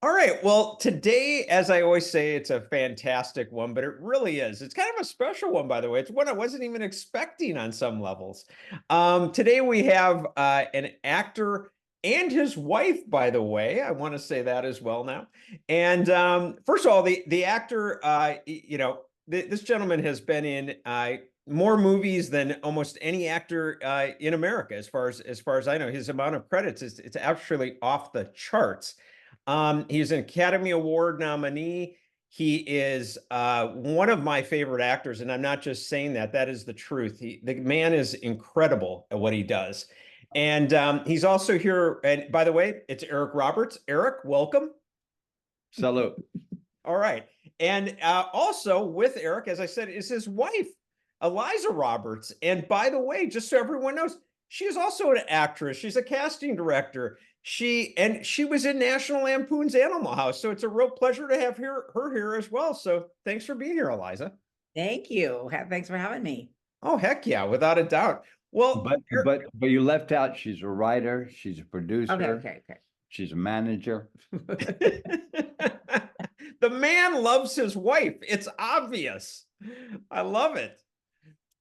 All right. Well, today, as I always say, it's a fantastic one, but it really is. It's kind of a special one, by the way. It's one I wasn't even expecting on some levels. Today we have an actor and his wife, by the way. I want to say that as well now. And first of all, the actor, this gentleman has been in more movies than almost any actor in America, as far as I know. His amount of credits is it's actually off the charts. He's an Academy Award nominee. He is one of my favorite actors, and I'm not just saying that. That is the truth. The man is incredible at what he does. And he's also here. And by the way, it's Eric Roberts. Eric, welcome. Salute. All right. And also with Eric, as I said, is his wife, Eliza Roberts. And by the way, just so everyone knows, she is also an actress. She's a casting director. She was in National Lampoon's Animal House. So it's a real pleasure to have her here as well. So thanks for being here, Eliza. Thank you. Thanks for having me. Oh, heck yeah, without a doubt. Well, but you left out, she's a writer, she's a producer, Okay. she's a manager. The man loves his wife. It's obvious. I love it.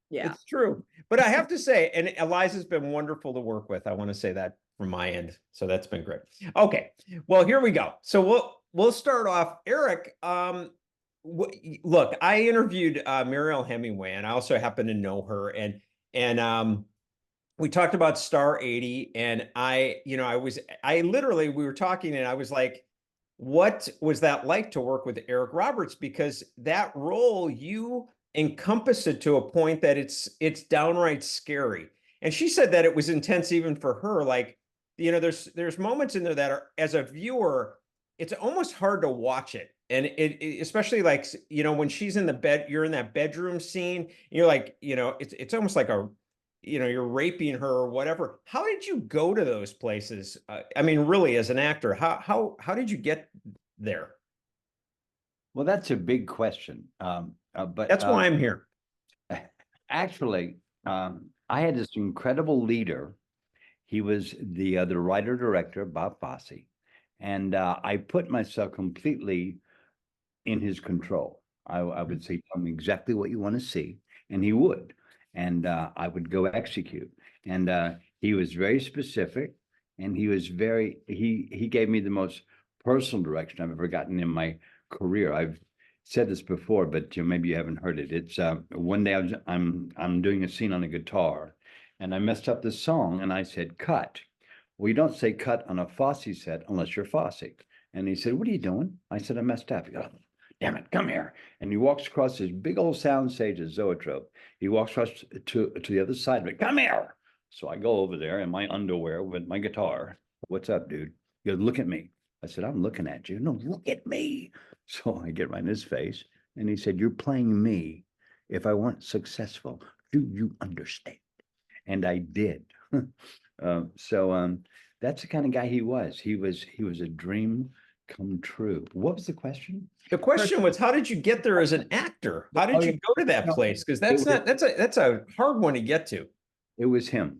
Yeah. It's true. But I have to say, and Eliza's been wonderful to work with. I want to say that from my end. So that's been great. Okay. Well, here we go. So we'll start off. Eric, look, I interviewed Mariel Hemingway, and I also happen to know her. And we talked about Star 80, and we were talking, and I was like, what was that like to work with Eric Roberts? Because that role, you encompass it to a point that it's downright scary. And she said that it was intense even for her. Like, there's moments in there that are, as a viewer, it's almost hard to watch it. And it especially like, when she's in the bed, you're in that bedroom scene, you're like, it's almost like you're raping her or whatever. How did you go to those places? I mean, really, as an actor, how did you get there? Well, that's a big question. But that's why I'm here. Actually, I had this incredible leader. He was the writer-director, Bob Fosse. And I put myself completely in his control. I would say, tell me exactly what you want to see. And he would. And I would go execute. And he was very specific. And he was he gave me the most personal direction I've ever gotten in my career. I've said this before, but maybe you haven't heard it. It's one day I'm doing a scene on a guitar, and I messed up the song, and I said, cut. Well, you don't say cut on a Fosse set unless you're Fosse. And he said, what are you doing? I said, I messed up. He goes, damn it, come here. And he walks across this big old sound stage at Zoetrope. He walks across to the other side of it. Come here. So I go over there in my underwear with my guitar. What's up, dude? He goes, look at me. I said, I'm looking at you. No, look at me. So I get right in his face. And he said, you're playing me. If I weren't successful, do you understand? And I did. So that's the kind of guy he was. He was a dream come true. What was the question? The question was, how did you get there as an actor? How did you go to that place? Because that's a hard one to get to. It was him.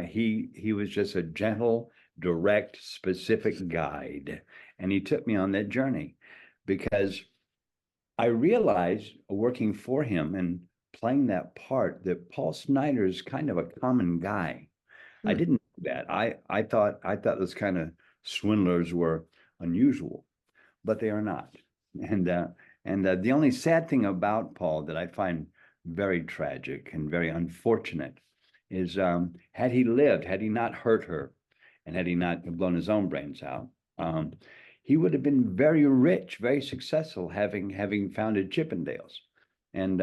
He was just a gentle, direct, specific guide. And he took me on that journey because I realized, working for him and playing that part, that Paul Snider is kind of a common guy. I didn't know that. I thought those kind of swindlers were unusual, but they are not. And the only sad thing about Paul that I find very tragic and very unfortunate is had he lived, had he not hurt her, and had he not blown his own brains out, he would have been very rich, very successful, having founded Chippendales, and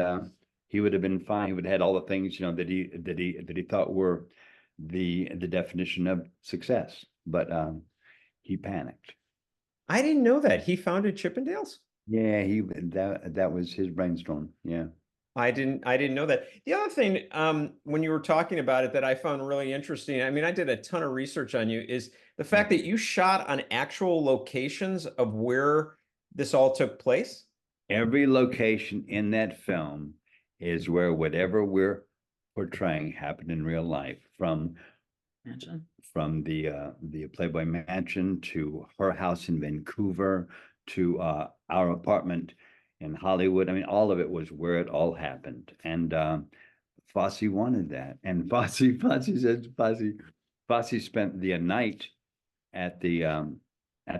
he would have been fine. He would have had all the things that he thought were the definition of success, but he panicked. I didn't know that he founded Chippendales. Yeah, that was his brainstorm. Yeah. I didn't know that. The other thing, when you were talking about it, that I found really interesting, I mean, I did a ton of research on you, is the fact that you shot on actual locations of where this all took place. Every location in that film is where whatever we're portraying happened in real life, from the Playboy Mansion to her house in Vancouver to our apartment in Hollywood. I mean, all of it was where it all happened. And Fosse wanted that. And Fosse spent the night at the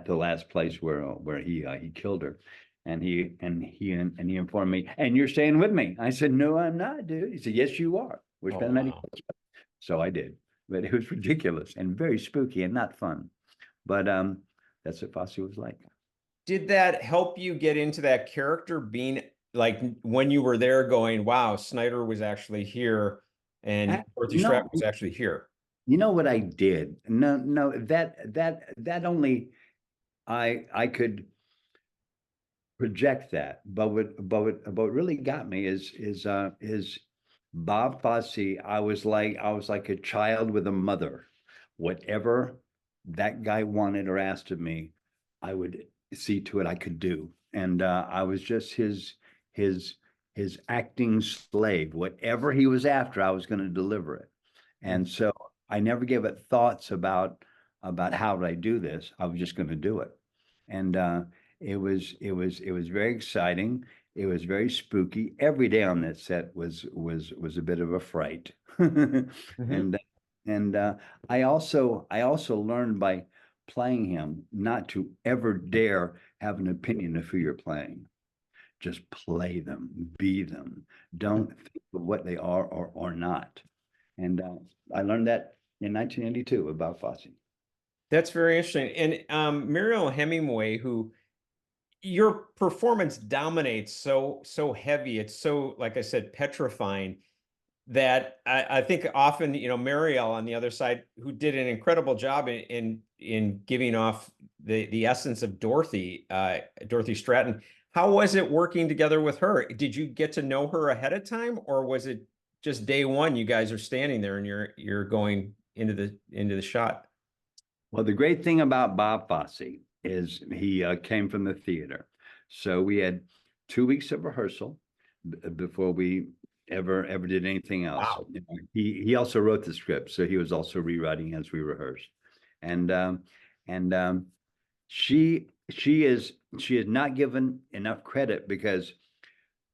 last place where he killed her. And he informed me, and you're staying with me. I said, no, I'm not, dude. He said, yes, you are. We're spending the night. So I did, but it was ridiculous and very spooky and not fun. But that's what Fosse was like. Did that help you get into that character, being like when you were there going, wow, Snider was actually here and Dorothy Stratten was actually here? You know what I did? No, that only I could project that, but what really got me is Bob Fosse. I was like a child with a mother. Whatever that guy wanted or asked of me, I would see to it I could do. And I was just his acting slave. Whatever he was after, I was going to deliver it. And so I never gave it thoughts about how would I do this. I was just going to do it. And it was very exciting. It was very spooky. Every day on that set was a bit of a fright. And I also learned by playing him not to ever dare have an opinion of who you're playing. Just play them, be them. Don't think of what they are or not. And I learned that in 1982 about Fosse. That's very interesting. And Mariel Hemingway, who your performance dominates so heavy, it's so, like I said, petrifying, that I think often, Mariel on the other side, who did an incredible job in giving off the essence of Dorothy Stratten. How was it working together with her? Did you get to know her ahead of time, or was it just day one, you guys are standing there and you're going into the shot? Well, the great thing about Bob Fosse is he came from the theater. So we had 2 weeks of rehearsal before we ever did anything else. Wow. He also wrote the script, so he was also rewriting as we rehearsed. And she is not given enough credit because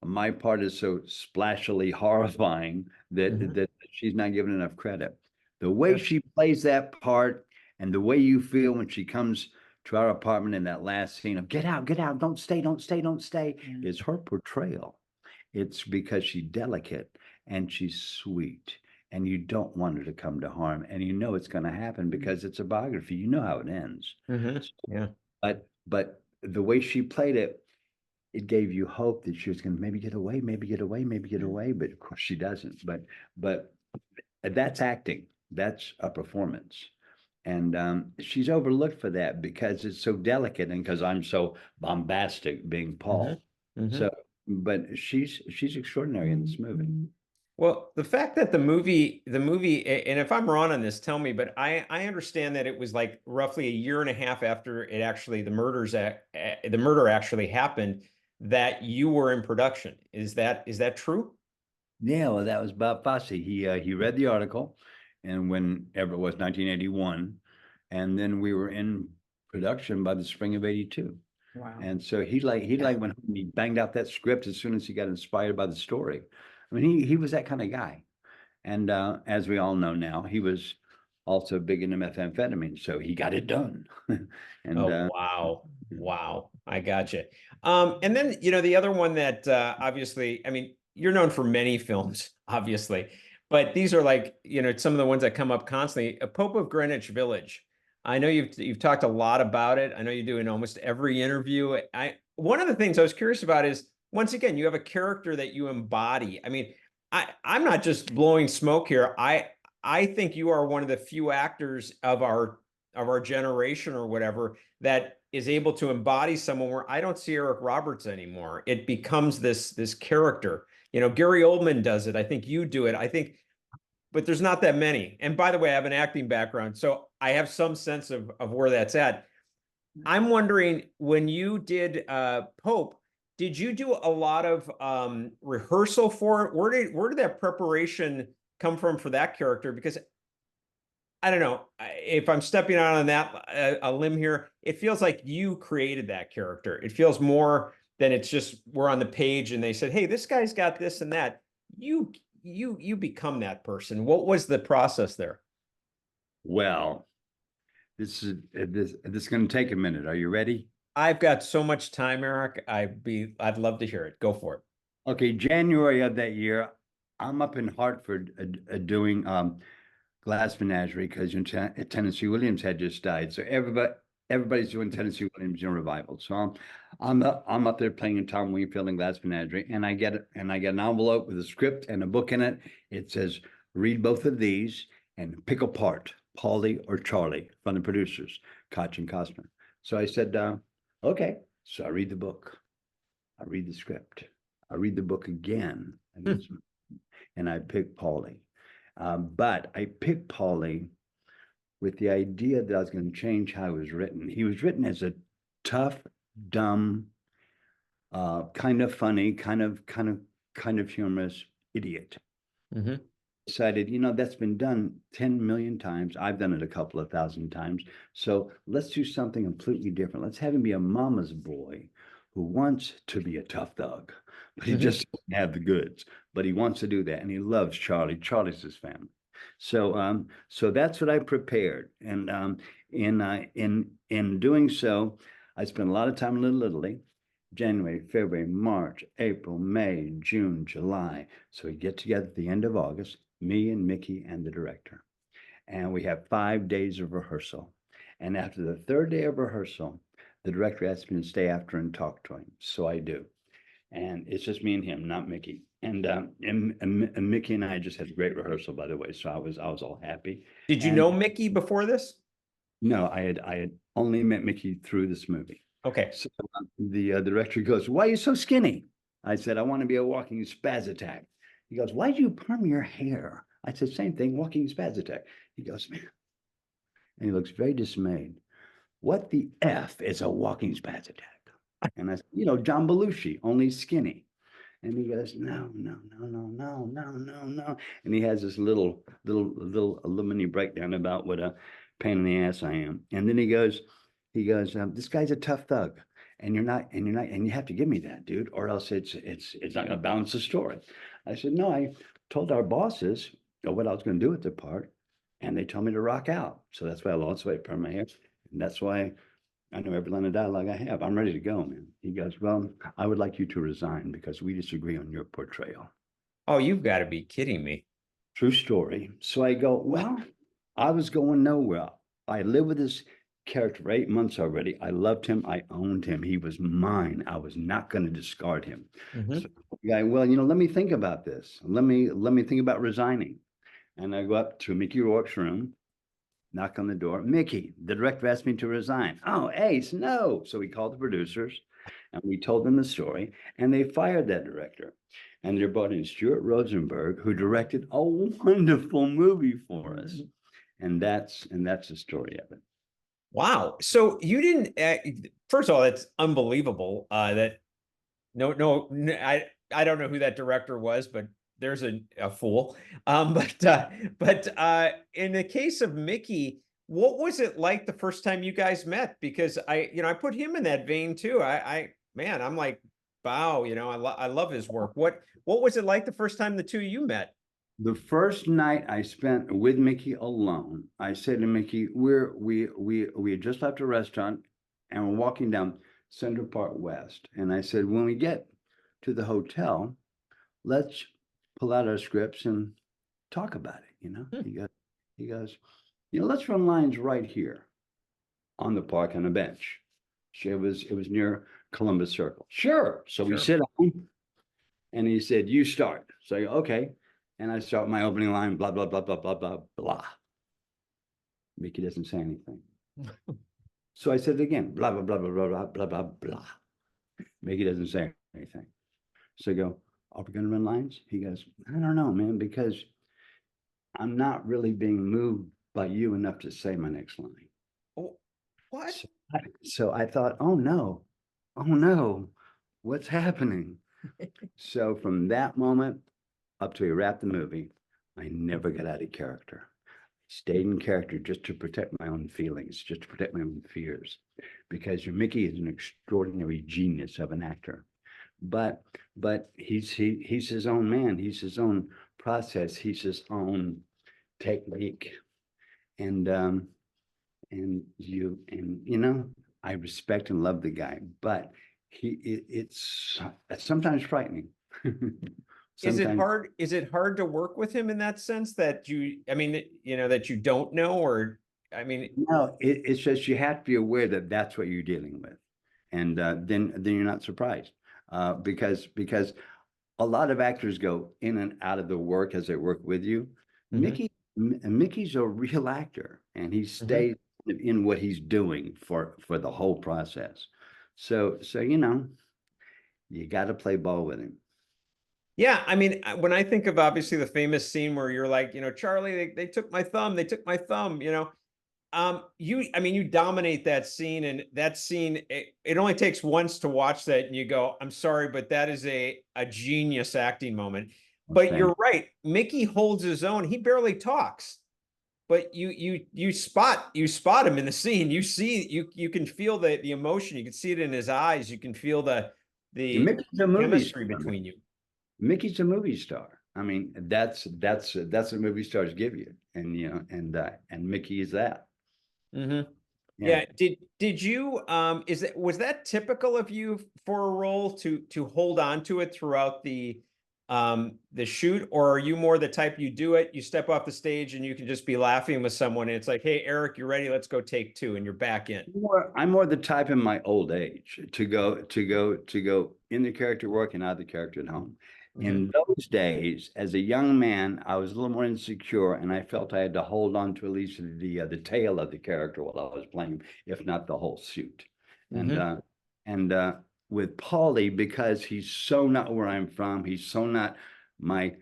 my part is so splashily horrifying that she's not given enough credit. The way she plays that part and the way you feel when she comes to our apartment in that last scene of get out, don't stay, is her portrayal. It's because she's delicate and she's sweet and you don't want her to come to harm, and you know it's going to happen because it's a biography. You know how it ends. Yeah. But the way she played it, it gave you hope that she was going to maybe get away, but of course she doesn't. But that's acting. That's a performance. And she's overlooked for that because it's so delicate and because I'm so bombastic being Paul. So, but she's extraordinary in this movie. Well, the fact that the movie, and if I'm wrong on this, tell me, but I understand that it was like roughly a year and a half after it actually, the murder actually happened, that you were in production. Is that true? Yeah, well, that was Bob Fosse. He read the article, and whenever it was 1981, and then we were in production by the spring of 82. Wow. And so he went home and he banged out that script as soon as he got inspired by the story. I mean, he was that kind of guy. And as we all know now, he was also big into methamphetamine, so he got it done. And wow. I gotcha. And then, the other one that obviously, I mean, you're known for many films, obviously, but these are like, some of the ones that come up constantly. A Pope of Greenwich Village. I know you've talked a lot about it. I know you do in almost every interview. One of the things I was curious about is, once again, you have a character that you embody. I mean, I'm not just blowing smoke here. I think you are one of the few actors of our generation or whatever that is able to embody someone where I don't see Eric Roberts anymore. It becomes this character. Gary Oldman does it. I think you do it. But there's not that many. And by the way, I have an acting background, so I have some sense of where that's at. I'm wondering, when you did Pope, did you do a lot of rehearsal for it? Where did that preparation come from for that character? Because I don't know if I'm stepping out on that a limb here. It feels like you created that character. It feels more than it's just we're on the page and they said, "Hey, this guy's got this and that." You become that person. What was the process there? Well, this is going to take a minute. Are you ready? I've got so much time, Eric. I'd love to hear it. Go for it. Okay, January of that year, I'm up in Hartford doing Glass Menagerie because Tennessee Williams had just died. So everybody's doing Tennessee Williams in revival. So I'm up there playing in Tom Wingfield and Glass Menagerie, and I get an envelope with a script and a book in it. It says, read both of these and pick apart Paulie or Charlie from the producers, Koch and Costner. So I said, okay. So I read the book. I read the script. I read the book again. And I picked Paulie. But I picked Paulie with the idea that I was going to change how he was written. He was written as a tough, dumb, kind of funny, kind of humorous idiot. Mm-hmm. Decided, that's been done 10 million times. I've done it a couple of thousand times. So let's do something completely different. Let's have him be a mama's boy who wants to be a tough thug, but he just doesn't have the goods. But he wants to do that, and he loves Charlie. Charlie's his family. So, so that's what I prepared, and in doing so, I spent a lot of time in Little Italy. January, February, March, April, May, June, July. So we get together at the end of August, me and Mickey and the director, and we have 5 days of rehearsal. And after the third day of rehearsal, the director asked me to stay after and talk to him. So I do. And it's just me and him, not Mickey. And Mickey and I just had a great rehearsal, by the way. So I was all happy. Did you know Mickey before this? No, I had only met Mickey through this movie. Okay. So the director goes, "Why are you so skinny?" I said, "I want to be a walking spaz attack." He goes, "Why do you perm your hair?" I said, "Same thing, walking spaz attack." He goes, "Man," and he looks very dismayed. "What the F is a walking spaz attack?" And I said, John Belushi, only skinny. And he goes, no. And he has this little mini breakdown about what a pain in the ass I am. And then he goes, "This guy's a tough thug. And you have to give me that, dude, or else it's not gonna balance the story." I said, "No, I told our bosses what I was gonna do with the part, and they told me to rock out. So that's why I lost weight, perm my hair. And that's why I know every line of dialogue I have. I'm ready to go, man." He goes, "Well, I would like you to resign because we disagree on your portrayal." Oh, you've got to be kidding me. True story. So I go, well, I was going nowhere. I lived with this character for 8 months already. I loved him. I owned him. He was mine. I was not going to discard him. Mm-hmm. So the guy, well, let me think about this. Let me think about resigning. And I go up to Mickey Rourke's room, knock on the door. "Mickey, the director asked me to resign." "Oh, Ace, no." So we called the producers and we told them the story, and they fired that director. And they brought in Stuart Rosenberg, who directed a wonderful movie for us. And that's the story of it. Wow. So you didn't, first of all, that's unbelievable. That no, I don't know who that director was, but there's a fool. But in the case of Mickey, what was it like the first time you guys met? Because I put him in that vein too. Man, I'm like, wow, I love his work. What was it like the first time the two of you met? The first night I spent with Mickey alone, I said to Mickey, we had just left a restaurant and we're walking down Central Park West. And I said, when we get to the hotel, let's pull out our scripts and talk about it. He goes, let's run lines right here on the park on a bench. It was near Columbus Circle. Sure. So we sit down and he said, "You start." So I go, "Okay." And I start my opening line, blah, blah, blah, blah, blah, blah, blah. Mickey doesn't say anything. So I said it again, blah, blah, blah, blah, blah, blah, blah, blah, blah. Mickey doesn't say anything. So I go, "Are we going to run lines?" He goes, "I don't know, man, because I'm not really being moved by you enough to say my next line." Oh, what? So I thought, oh no, what's happening? So from that moment up to we wrapped the movie, I never got out of character. stayed in character just to protect my own feelings, just to protect my own fears, because your Mickey is an extraordinary genius of an actor, but he's his own man, he's his own process, he's his own technique, and you know, I respect and love the guy, but it's sometimes frightening. Is it Sometimes- hard? Is it hard to work with him in that sense that I mean, you know, that you don't know, or I mean, No, it's just you have to be aware that that's what you're dealing with, and then you're not surprised, because a lot of actors go in and out of the work as they work with you. Mhm. Mickey's a real actor, and he stays in what he's doing for the whole process. So you know, you got to play ball with him. Yeah, I mean, when I think of obviously the famous scene where you're like, you know, Charlie, they took my thumb, you know, I mean, you dominate that scene, and that scene, it only takes once to watch that and you go, I'm sorry, but that is a genius acting moment. But Okay. you're right, Mickey holds his own. He barely talks, but you spot him in the scene. You see, you can feel the emotion. You can see it in his eyes. You can feel the Mickey's a movie chemistry star. between you. Mickey's a movie star. I mean, that's what movie stars give you, and you know, and Mickey is that. Mm-hmm. Yeah. Yeah. Did you was that typical of you for a role to hold on to it throughout the shoot, or are you more the type you do it, you step off the stage and you can just be laughing with someone and it's like, hey, Eric, you ready? Let's go take two, and you're back in. I'm more the type in my old age to go in the character work and out of the character at home. In those days, as a young man, I was a little more insecure, and I felt I had to hold on to at least the tail of the character while I was playing, if not the whole suit. And with Paulie, because he's so not where I'm from, he's so not my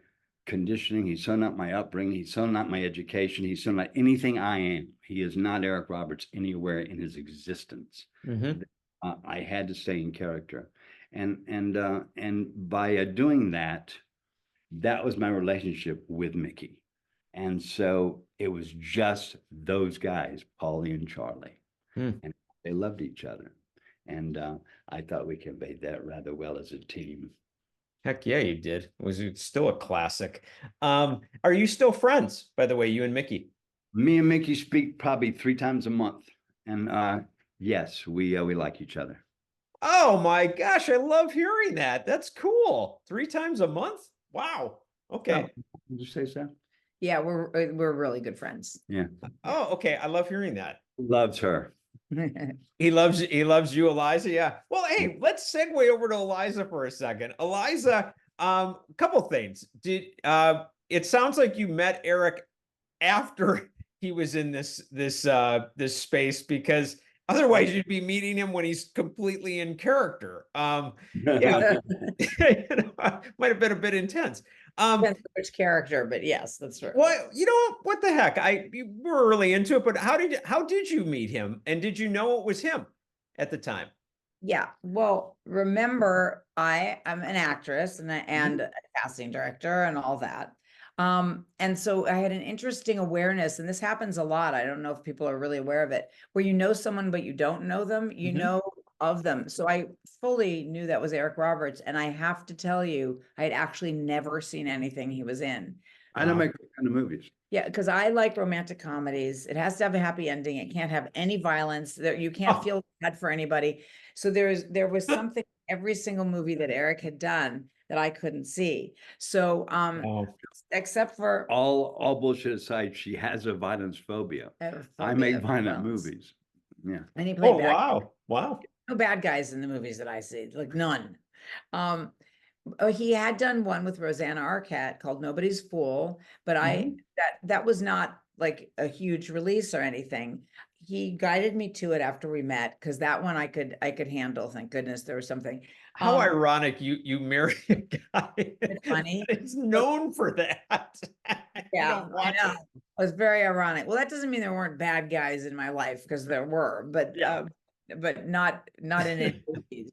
conditioning, he's so not my upbringing, he's so not my education, he's so not anything I am. He is not Eric Roberts anywhere in his existence. I had to stay in character, and by doing that, that was my relationship with Mickey, and so it was just those guys, Paulie and Charlie, and they loved each other, and I thought we conveyed that rather well as a team. Heck yeah, you did. It's still a classic. Are you still friends, by the way, you and Mickey? Me and Mickey speak probably 3 times a month, and yes, we like each other. Oh my gosh, I love hearing that. That's cool. 3 times a month? Wow. Okay. Did you say so? Yeah, we're really good friends. Yeah. Oh, okay. I love hearing that. Loves her. He loves you, Eliza. Yeah. Well, hey, let's segue over to Eliza for a second. Eliza, couple things. It sounds like you met Eric after he was in this space, because otherwise you'd be meeting him when he's completely in character. Yeah, you know, might have been a bit intense. Depends on which character, but yes, that's right. Well, you know what the heck? You were really into it, but how did you meet him? And did you know it was him at the time? Yeah. Well, remember, I am an actress and a casting director and all that. And so I had an interesting awareness, and this happens a lot. I don't know if people are really aware of it, where you know someone, but you don't know them, you know of them. So I fully knew that was Eric Roberts. And I have to tell you, I had actually never seen anything he was in. I don't make those kind of movies. Yeah, because I like romantic comedies. It has to have a happy ending. It can't have any violence. That you can't feel bad for anybody. So there was something in every single movie that Eric had done that I couldn't see. So except for all bullshit aside, she has a violence phobia. I make violent movies. Yeah. And he played wow. No bad guys in the movies that I see, like none. He had done one with Rosanna Arquette called Nobody's Fool, but that was not like a huge release or anything. He guided me to it after we met, because that one I could handle. Thank goodness there was something. How ironic you marry a guy. It's funny. It's known for that. Yeah, I know. It was very ironic. Well, that doesn't mean there weren't bad guys in my life, because there were, but not in any movies.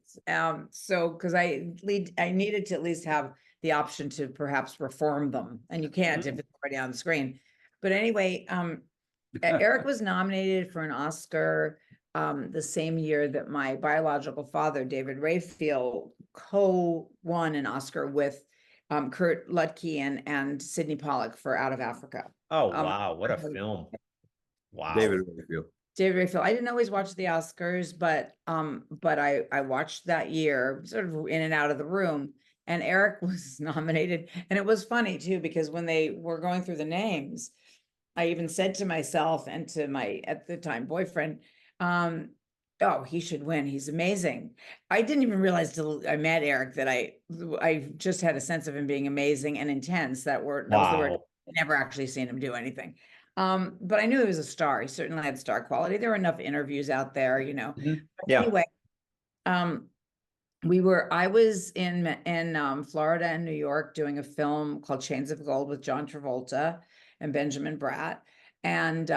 So because I needed to at least have the option to perhaps reform them, and you can't if it's already on the screen. But anyway, Eric was nominated for an Oscar the same year that my biological father, David Rayfield, co-won an Oscar with Kurt Lutke and Sidney Pollack for Out of Africa. Oh, wow. What a film. Wow. David Rayfield. David Rayfield. I didn't always watch the Oscars, but I watched that year, sort of in and out of the room. And Eric was nominated. And it was funny too, because when they were going through the names, I even said to myself and to my, at the time, boyfriend, oh, he should win. He's amazing. I didn't even realize till I met Eric that I just had a sense of him being amazing and intense. That was the word. I never actually seen him do anything. But I knew he was a star. He certainly had star quality. There were enough interviews out there, you know. Yeah. Anyway, I was in Florida and New York doing a film called Chains of Gold with John Travolta and Benjamin Bratt. And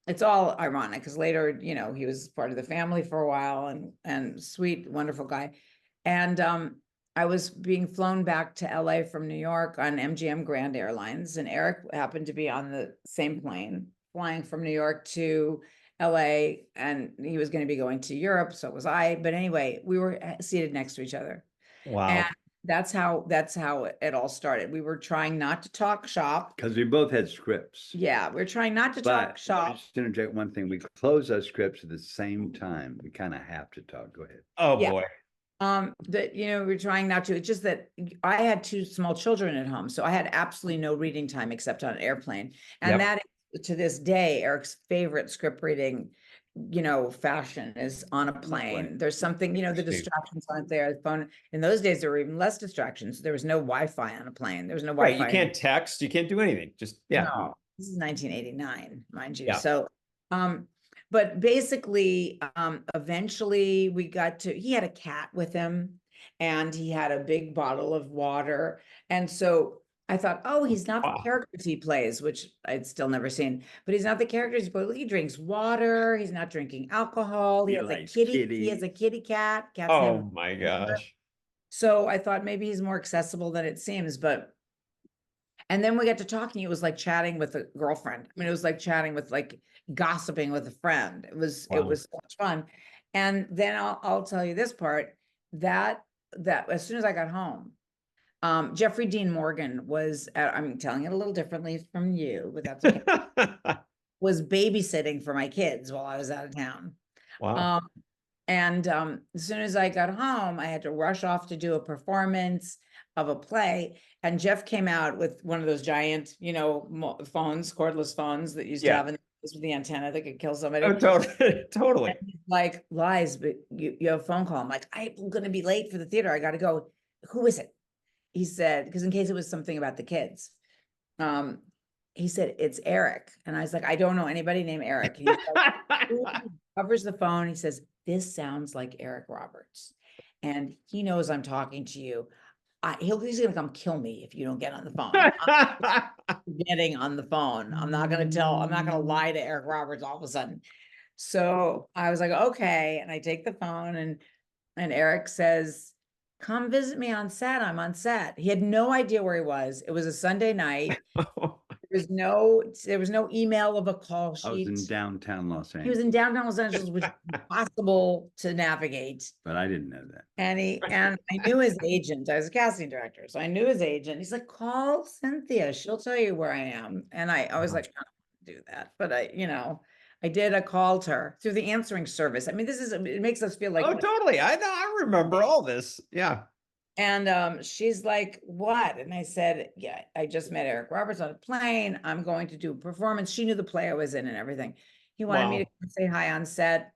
it's all ironic because later, you know, he was part of the family for a while and sweet, wonderful guy. And I was being flown back to LA from New York on MGM Grand Airlines, and Eric happened to be on the same plane flying from New York to LA, and he was going to be going to Europe. So was I. But anyway, we were seated next to each other. Wow. And that's how it all started. We were trying not to talk shop. Because we both had scripts. Yeah, we're trying not to talk shop. Just interject one thing. We close our scripts at the same time. We kind of have to talk. Go ahead. Oh, yeah. Boy. That, you know, we're trying not to. It's just that I had 2 small children at home, so I had absolutely no reading time except on an airplane. And that is, to this day, Eric's favorite script reading, you know, fashion is on a plane. There's something, you know, the distractions aren't there. The phone, in those days, there were even less distractions. There was no Wi-Fi on a plane. There was no Wi-Fi. Right, you can't text. You can't do anything. Just, yeah. No, this is 1989, mind you. Yeah. So, but basically, eventually we got to, he had a cat with him and he had a big bottle of water. And so I thought, oh, he's not the characters he plays, which I'd still never seen, but he's not the characters he plays. He drinks water. He's not drinking alcohol. He has a kitty. He has a kitty cat. Oh my gosh. So I thought maybe he's more accessible than it seems, and then we got to talking. It was like chatting with a girlfriend. I mean, it was like chatting with, like, gossiping with a friend. It was so much fun. And then I'll tell you this part, that as soon as I got home, Jeffrey Dean Morgan was, I'm telling it a little differently from you, but that's okay, was babysitting for my kids while I was out of town. Wow. And as soon as I got home, I had to rush off to do a performance of a play. And Jeff came out with one of those giant, you know, phones, cordless phones that used to have with the antenna that could kill somebody. Oh, totally. Totally. Like, Liz, but you have a phone call. I'm like, I'm going to be late for the theater. I got to go. Who is it? He said, because in case it was something about the kids. He said, it's Eric. And I was like, I don't know anybody named Eric. He covers the phone. He says, this sounds like Eric Roberts. And he knows I'm talking to you. He's going to come kill me if you don't get on the phone. I'm getting on the phone. I'm not going to lie to Eric Roberts all of a sudden. So I was like, okay. And I take the phone and Eric says, come visit me on set. I'm on set. He had no idea where he was. It was a Sunday night. There was no email of a call sheet. I was in downtown Los Angeles. He was in downtown Los Angeles, which was impossible to navigate. But I didn't know that. And I knew his agent. I was a casting director, so I knew his agent. He's like, call Cynthia. She'll tell you where I am. And I was like, I don't do that. But I did. I called her through the answering service. I mean, it makes us feel like, oh, totally. I know. I remember all this. Yeah. And she's like, what? And I said, yeah, I just met Eric Roberts on a plane. I'm going to do a performance. She knew the play I was in and everything. He wanted me to come say hi on set.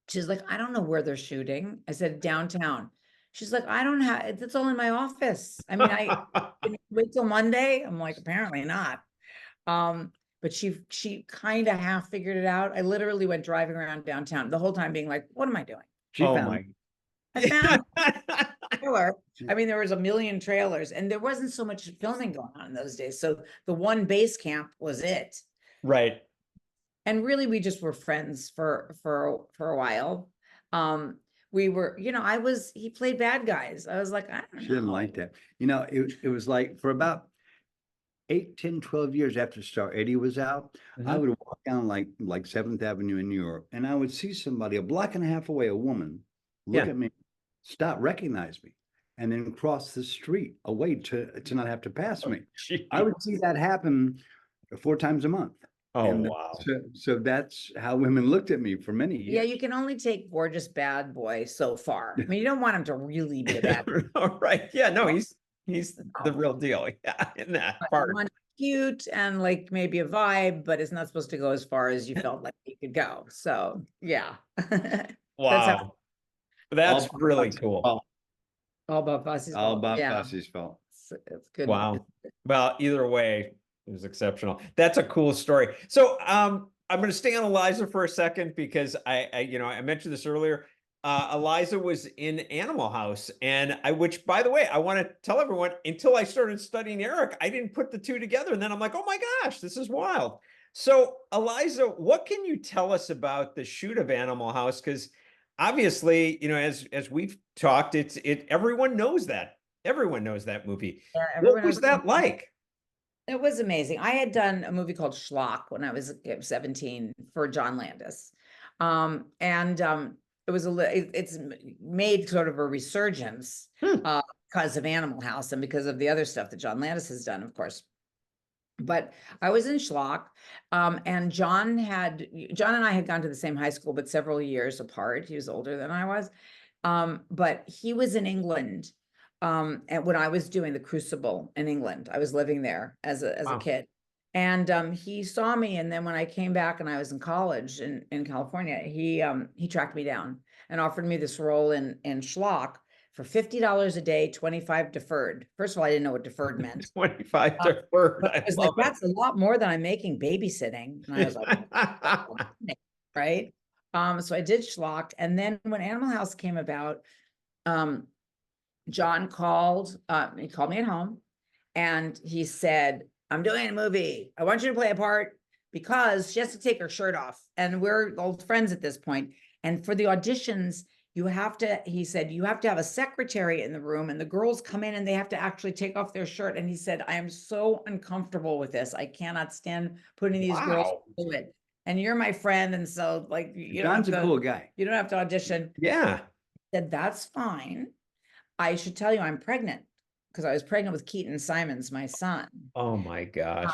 She's like, I don't know where they're shooting. I said, downtown. She's like, I don't have, it's all in my office. I mean, can wait till Monday. I'm like, apparently not. But she kind of half figured it out. I literally went driving around downtown the whole time being like, what am I doing? I found trailer. I mean, there was a million trailers and there wasn't so much filming going on in those days. So the one base camp was it. Right. And really, we just were friends for a while. We were, he played bad guys. I was like, I don't know. She didn't like that. You know, it was like for about 8, 10, 12 years after Star 80 was out, I Mhm. would walk down like 7th Avenue in New York, and I would see somebody a block and a half away, a woman, look Yeah. at me, stop, recognize me, and then cross the street away to not have to pass me. I would see that happen 4 times a month. Oh, And wow. so that's how women looked at me for many Yeah, years. you can only take gorgeous bad boy so far. I mean, you don't want him to really be a bad boy. All right. Yeah, no, he's the real deal. Yeah, in that You part. want cute and like maybe a vibe, but it's not supposed to go as far as you felt like he could go. So yeah. That's how Wow. That's All really Fosse's cool. fault. all about Fosse's All fault. about Yeah, Fosse's fault. it's good. Wow. Well, either way, it was exceptional. That's a cool story. So I'm going to stay on Eliza for a second because I mentioned this earlier. Eliza was in Animal House, and which by the way, I want to tell everyone, until I started studying Eric, I didn't put the two together. And then I'm like, oh my gosh, this is wild. So Eliza, what can you tell us about the shoot of Animal House? Because obviously, as we've talked, everyone knows that. Everyone knows that movie. Yeah, What everyone was knows. that like? It was amazing. I had done a movie called Schlock when I was 17 for John Landis. It was it's made sort of a resurgence because of Animal House and because of the other stuff that John Landis has done, of course. But I was in Schlock, and John and I had gone to the same high school, but several years apart. He was older than I was. But he was in England and when I was doing the Crucible in England. I was living there as a Wow. kid. And he saw me, and then when I came back and I was in college in California, he tracked me down and offered me this role in Schlock for $50 a day, 25 deferred. First of all, I didn't know what deferred meant. 25 deferred. But I I was like, love it. that's a lot more than I'm making babysitting. And I was like, right? So I did Schlock. And then when Animal House came about, John called, he called me at home and he said, I'm doing a movie. I want you to play a part because she has to take her shirt off. And we're old friends at this point. And for the auditions, he said, you have to have a secretary in the room and the girls come in and they have to actually take off their shirt. And he said, I am so uncomfortable with this. I cannot stand putting these girls through it. And you're my friend. And so like, John's a cool guy. You don't have to audition. Yeah. He said, that's fine. I should tell you I'm pregnant because I was pregnant with Keaton Simons, my son. Oh my gosh.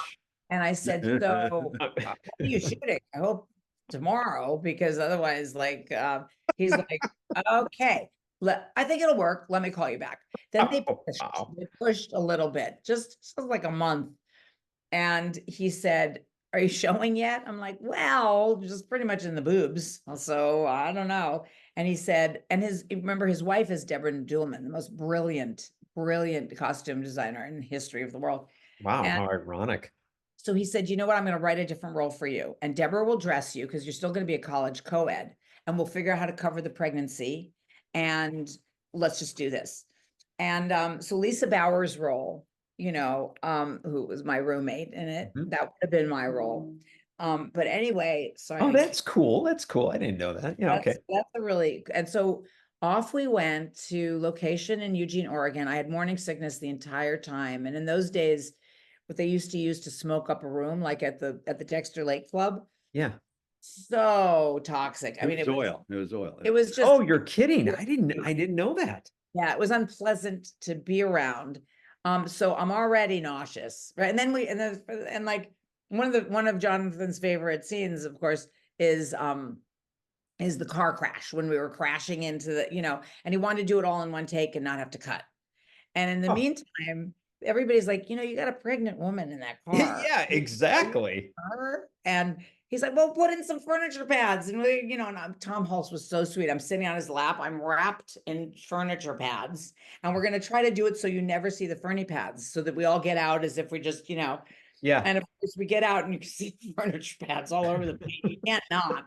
And I said, so what are you shooting? I hope tomorrow, because otherwise, like, he's like, okay, I think it'll work. Let me call you back. Then they pushed a little bit, just like a month. And he said, are you showing yet? I'm like, well, just pretty much in the boobs. So I don't know. And he said, and remember his wife is Deborah Duhlman, the most brilliant costume designer in the history of the world. Wow, how ironic. So he said, you know what? I'm going to write a different role for you. And Deborah will dress you because you're still going to be a college co-ed. And we'll figure out how to cover the pregnancy. And let's just do this. And so Lisa Bauer's role, who was my roommate in it, that would have been my role. But anyway, so that's cool. That's cool. I didn't know that. Yeah, okay. That's and so off we went to location in Eugene, Oregon. I had morning sickness the entire time. And in those days, what they used to use to smoke up a room, like at the Dexter Lake Club. Yeah. So toxic. I mean, it was oil. It was oil. It was just. Oh, you're kidding. I didn't know that. Yeah, it was unpleasant to be around. So I'm already nauseous, right? And then like one of Jonathan's favorite scenes, of course, is the car crash when we were crashing into and he wanted to do it all in one take and not have to cut. And in the meantime, everybody's like, you got a pregnant woman in that car. Yeah, exactly. And he's like, well, put in some furniture pads. And Tom Hulse was so sweet. I'm sitting on his lap. I'm wrapped in furniture pads. And we're going to try to do it so you never see the fernie pads so that we all get out as if we just, Yeah. And of course we get out and you can see furniture pads all over the page. You can't not.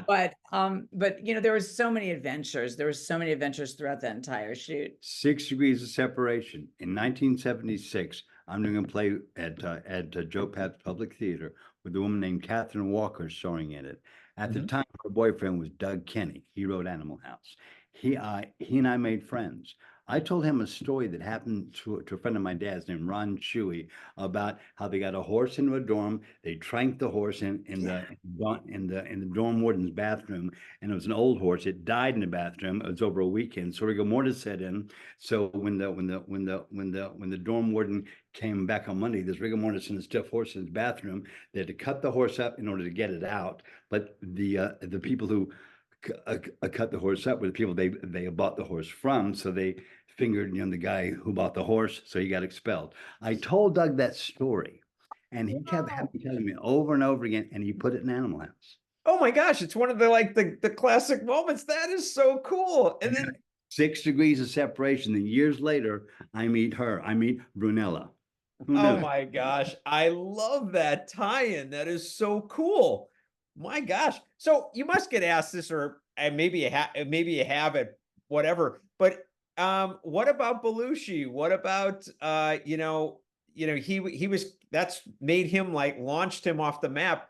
But there was so many adventures. There were so many adventures throughout the entire shoot. 6 Degrees of Separation. In 1976, I'm doing a play at Joe Papp's Public Theater with a woman named Catherine Walker starring in it. At the time, her boyfriend was Doug Kenny. He wrote Animal House. He and I made friends. I told him a story that happened to a friend of my dad's named Ron Chewy about how they got a horse into a dorm. They tranked the horse in the dorm warden's bathroom, and it was an old horse. It died in the bathroom. It was over a weekend. So rigor mortis set in. So when the dorm warden came back on Monday, there's rigor mortis in the stiff horse in his bathroom. They had to cut the horse up in order to get it out. But the people who cut the horse up were the people they bought the horse from. So they fingered, the guy who bought the horse. So he got expelled. I told Doug that story, and he kept telling me over and over again, and he put it in Animal House. Oh my gosh, it's one of the classic moments. That is so cool. And then 6 degrees of separation. Then years later, I meet her. I meet Brunella. Oh my gosh, I love that tie-in. That is so cool. My gosh. So you must get asked this, or maybe you have it, whatever. But what about Belushi? What about he was, that's made him, like, launched him off the map.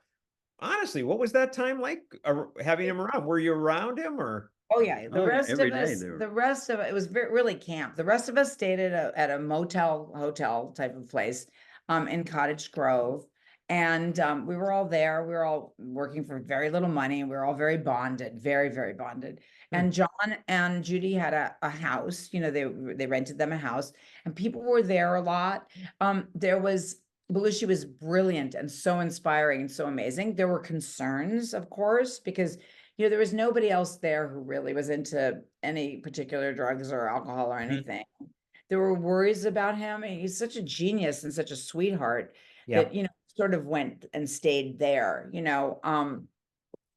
Honestly, what was that time like, having him around? Were you around him, or? Oh yeah, the rest of every us, day the rest of it was really camp. The rest of us stayed at a motel hotel type of place, in Cottage Grove, and we were all there. We were all working for very little money. We were all very bonded, very, very bonded. And John and Judy had a house. They rented them a house, and people were there a lot. Belushi was brilliant and so inspiring and so amazing. There were concerns, of course, because there was nobody else there who really was into any particular drugs or alcohol or anything. There were worries about him. And he's such a genius and such a sweetheart that, sort of went and stayed there, and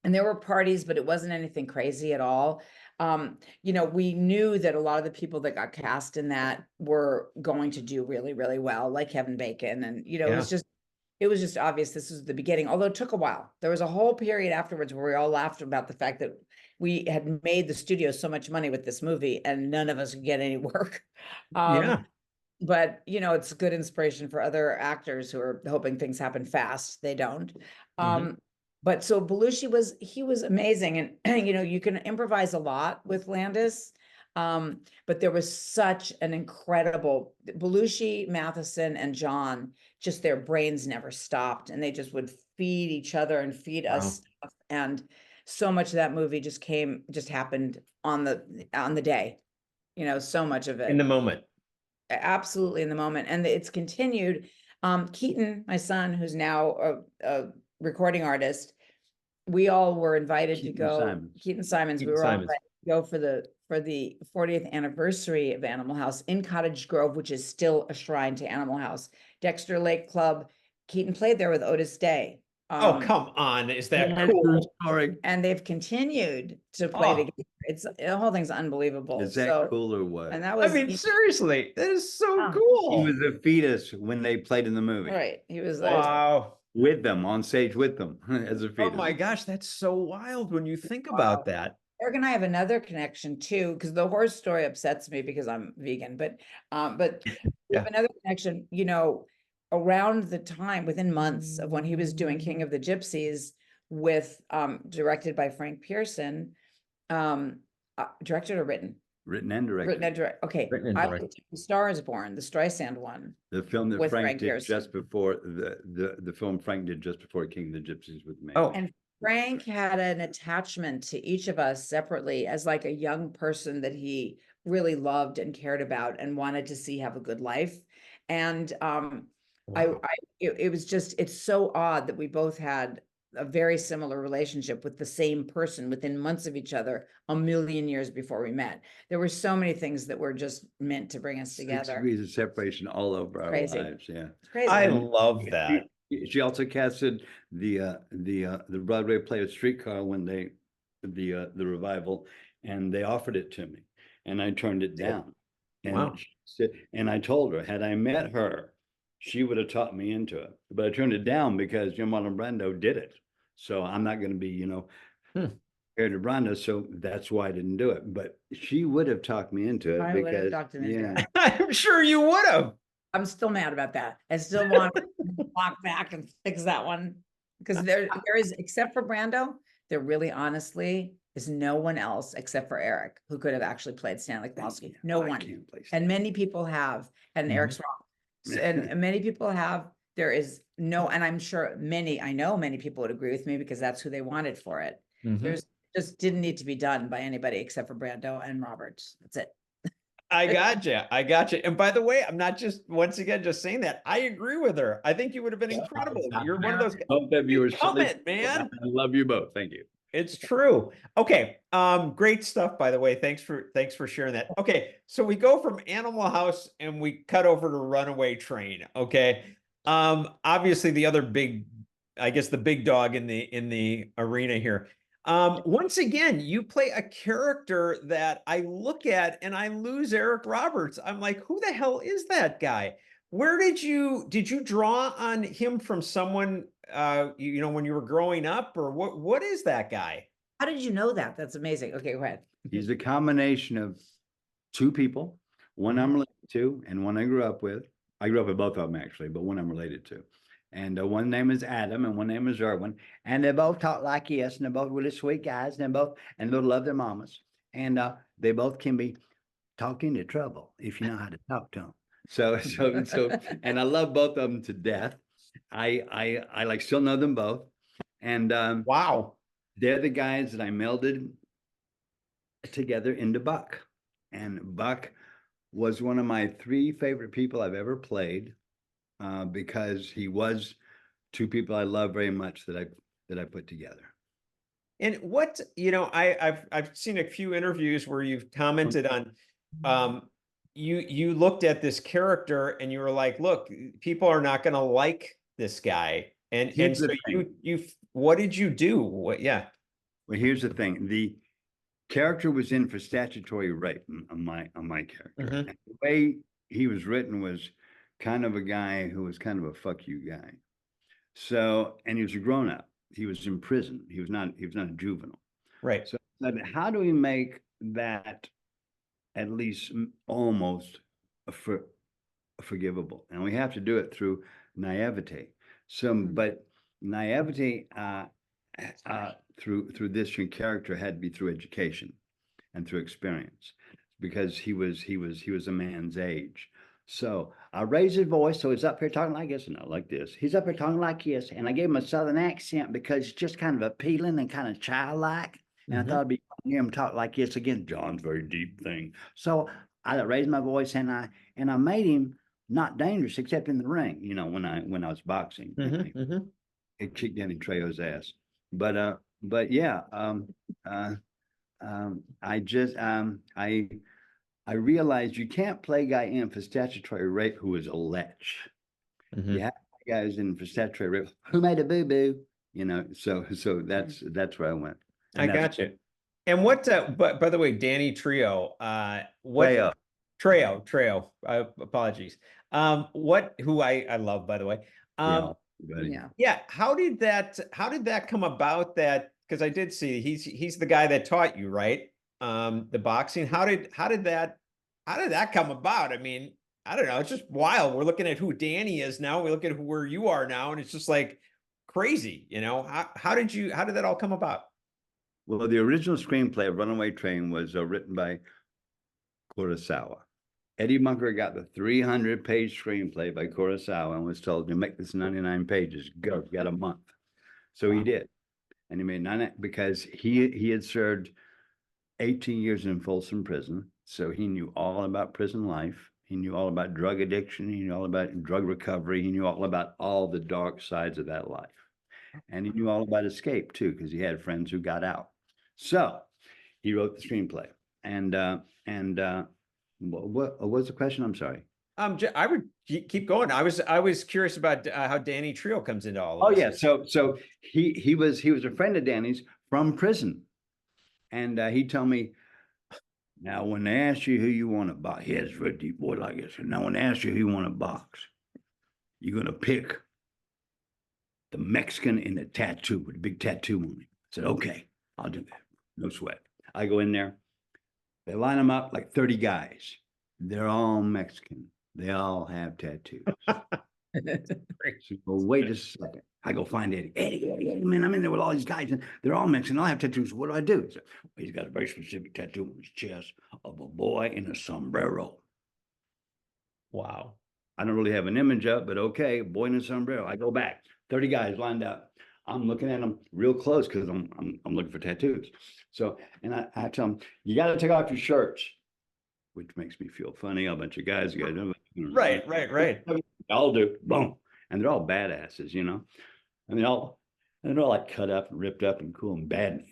there were parties, but it wasn't anything crazy at all. We knew that a lot of the people that got cast in that were going to do really, really well, like Kevin Bacon. And, it was just obvious this was the beginning, although it took a while. There was a whole period afterwards where we all laughed about the fact that we had made the studio so much money with this movie and none of us could get any work. But, it's good inspiration for other actors who are hoping things happen fast. They don't. But so Belushi was amazing. And, you can improvise a lot with Landis. But there was such an incredible Belushi, Matheson, and John, just their brains never stopped, and they just would feed each other and feed us stuff. And so much of that movie just happened on the day, so much of it. In the moment. Absolutely in the moment. And it's continued. Keaton, my son, who's now a recording artist, we all were invited to go. Keaton Simons. We were all invited to go for the 40th anniversary of Animal House in Cottage Grove, which is still a shrine to Animal House. Dexter Lake Club. Keaton played there with Otis Day. Oh, come on. Is that cool? And they've continued to play together. The whole thing's unbelievable. Is that cool or what? And that was, seriously, that is so cool. He was a fetus when they played in the movie. Right. He was with them on stage with them as a fetus. Oh my gosh, that's so wild when you think about that. Eric and I have another connection too, because the horse story upsets me because I'm vegan, but we have another connection, around the time, within months of when he was doing King of the Gypsies with, directed by Frank Pearson, directed or written? Written and directed. Written and directed. Okay. I went to Star is Born, the Streisand one. The film that Frank did just before the film Frank did just before King of the Gypsies was made. And Frank had an attachment to each of us separately as like a young person that he really loved and cared about and wanted to see have a good life. And it was just, it's so odd that we both had a very similar relationship with the same person within months of each other, a million years before we met. There were so many things that were just meant to bring us together. 6 degrees of separation all over our lives. Yeah, it's crazy. I love that. She also casted the Broadway play A Streetcar when the revival, and they offered it to me, and I turned it down. And she said, and I told her, had I met her, she would have taught me into it. But I turned it down because Jim Marlon Brando did it. So I'm not going to be, compared to Brando. So that's why I didn't do it. But she would have talked me into it. I would have talked him into it. I'm sure you would have. I'm still mad about that. I still want to walk back and fix that one. Because there is, except for Brando, there really honestly is no one else except for Eric who could have actually played Stanley Kowalski. No I one. can't play And many people have, and Mhm. Eric's wrong. And many people have, there is no, and I'm sure I know many people would agree with me because that's who they wanted for it. Mhm. There's just didn't need to be done by anybody except for Brando and Roberts. That's it. I gotcha. I gotcha. And by the way, I'm not just once again just saying that. I agree with her. I think you would have been incredible. You're one of those Both of you are comment, man. I love you both. Thank you. It's true. Okay. Great stuff, by the way. Thanks for sharing that. Okay, so we go from Animal House and we cut over to Runaway Train. Okay. Obviously the other big, I guess the big dog in the arena here. Once again, you play a character that I look at and I lose Eric Roberts. I'm like, who the hell is that guy? Where did you draw on him from someone when you were growing up, or what is that guy? How did you know that? That's amazing. Okay, go ahead. He's a combination of two people, one I'm related to and one I grew up with. I grew up with both of them actually, but one I'm related to. And one name is Adam and one name is Erwin. And they both talk like this, and they're both really sweet guys, and they'll love their mamas. And they both can be talking to trouble if you know how to talk to them. So, and I love both of them to death. I like still know them both. And Wow. they're the guys that I melded together into Buck. And Buck was one of my 3 favorite people I've ever played. Because he was 2 people I love very much that I put together. And what, I've seen a few interviews where you've commented on, you looked at this character and you were like, look, people are not going to like this guy. And so what did you do? Yeah. Well, here's the thing. The character was in for statutory rape on my character. Mhm. And the way he was written was kind of a guy who was kind of a fuck you guy. So, and he was a grown up. He was in prison. He was not a juvenile. Right. So how do we make that at least almost forgivable? And we have to do it through naivete. But naivete through this character had to be through education and through experience, because he was a man's age. So I raised his voice, so he's up here talking like this and not like this. He's up here talking like this, and I gave him a Southern accent because it's just kind of appealing and kind of childlike. And I thought it'd be fun to hear him talk like this again. John's very deep thing. So I raised my voice and I made him not dangerous except in the ring. When I was boxing, it kicked Danny Trejo's ass. But yeah, I realized you can't play a guy in for statutory rape who is a lech. You have guys in for statutory rape who made a boo-boo, so that's where I went. I got you. And what, but by the way, Danny Trejo, Trejo, apologies. Who I love, by the way. Yeah. How did that come about? That, because I did see he's the guy that taught you, right? The boxing. How did that come about? I mean, I don't know. It's just wild. We're looking at who Danny is now. We look at where you are now, and it's just like crazy. How did that all come about? Well, the original screenplay of Runaway Train was written by Kurosawa. Eddie Bunker got the 300-page screenplay by Kurosawa and was told, "You make this 99 pages. Go, you got a month." So he did, and he made 9 because he had served 18 years in Folsom Prison, so he knew all about prison life. He knew all about drug addiction. He knew all about drug recovery. He knew all about all the dark sides of that life, and he knew all about escape too, because he had friends who got out. So he wrote the screenplay. What was the question? I'm sorry. I would keep going. I was curious about how Danny Trejo comes into all of this. Yeah. So he was a friend of Danny's from prison. And he told me, now when they ask you who you want to box, he has a very deep voice like this. Now when they ask you who you want to box, you're going to pick the Mexican in the tattoo with a big tattoo on him. I said, okay, I'll do that. No sweat. I go in there. They line them up like 30 guys. They're all Mexican. They all have tattoos. She goes, wait just a second. I go find Eddie. Eddie, man, I'm in there with all these guys and they're all Mexican. I have tattoos. What do I do? He said, well, he's got a very specific tattoo on his chest of a boy in a sombrero. Wow. I don't really have an image of, but okay, boy in a sombrero. I go back, 30 guys lined up. I'm looking at them real close because I'm looking for tattoos. So, and I tell them, you got to take off your shirts, which makes me feel funny. A bunch of guys, you got Right. I'll do, boom, and they're all badasses, you know. And they're all like cut up and ripped up and cool and bad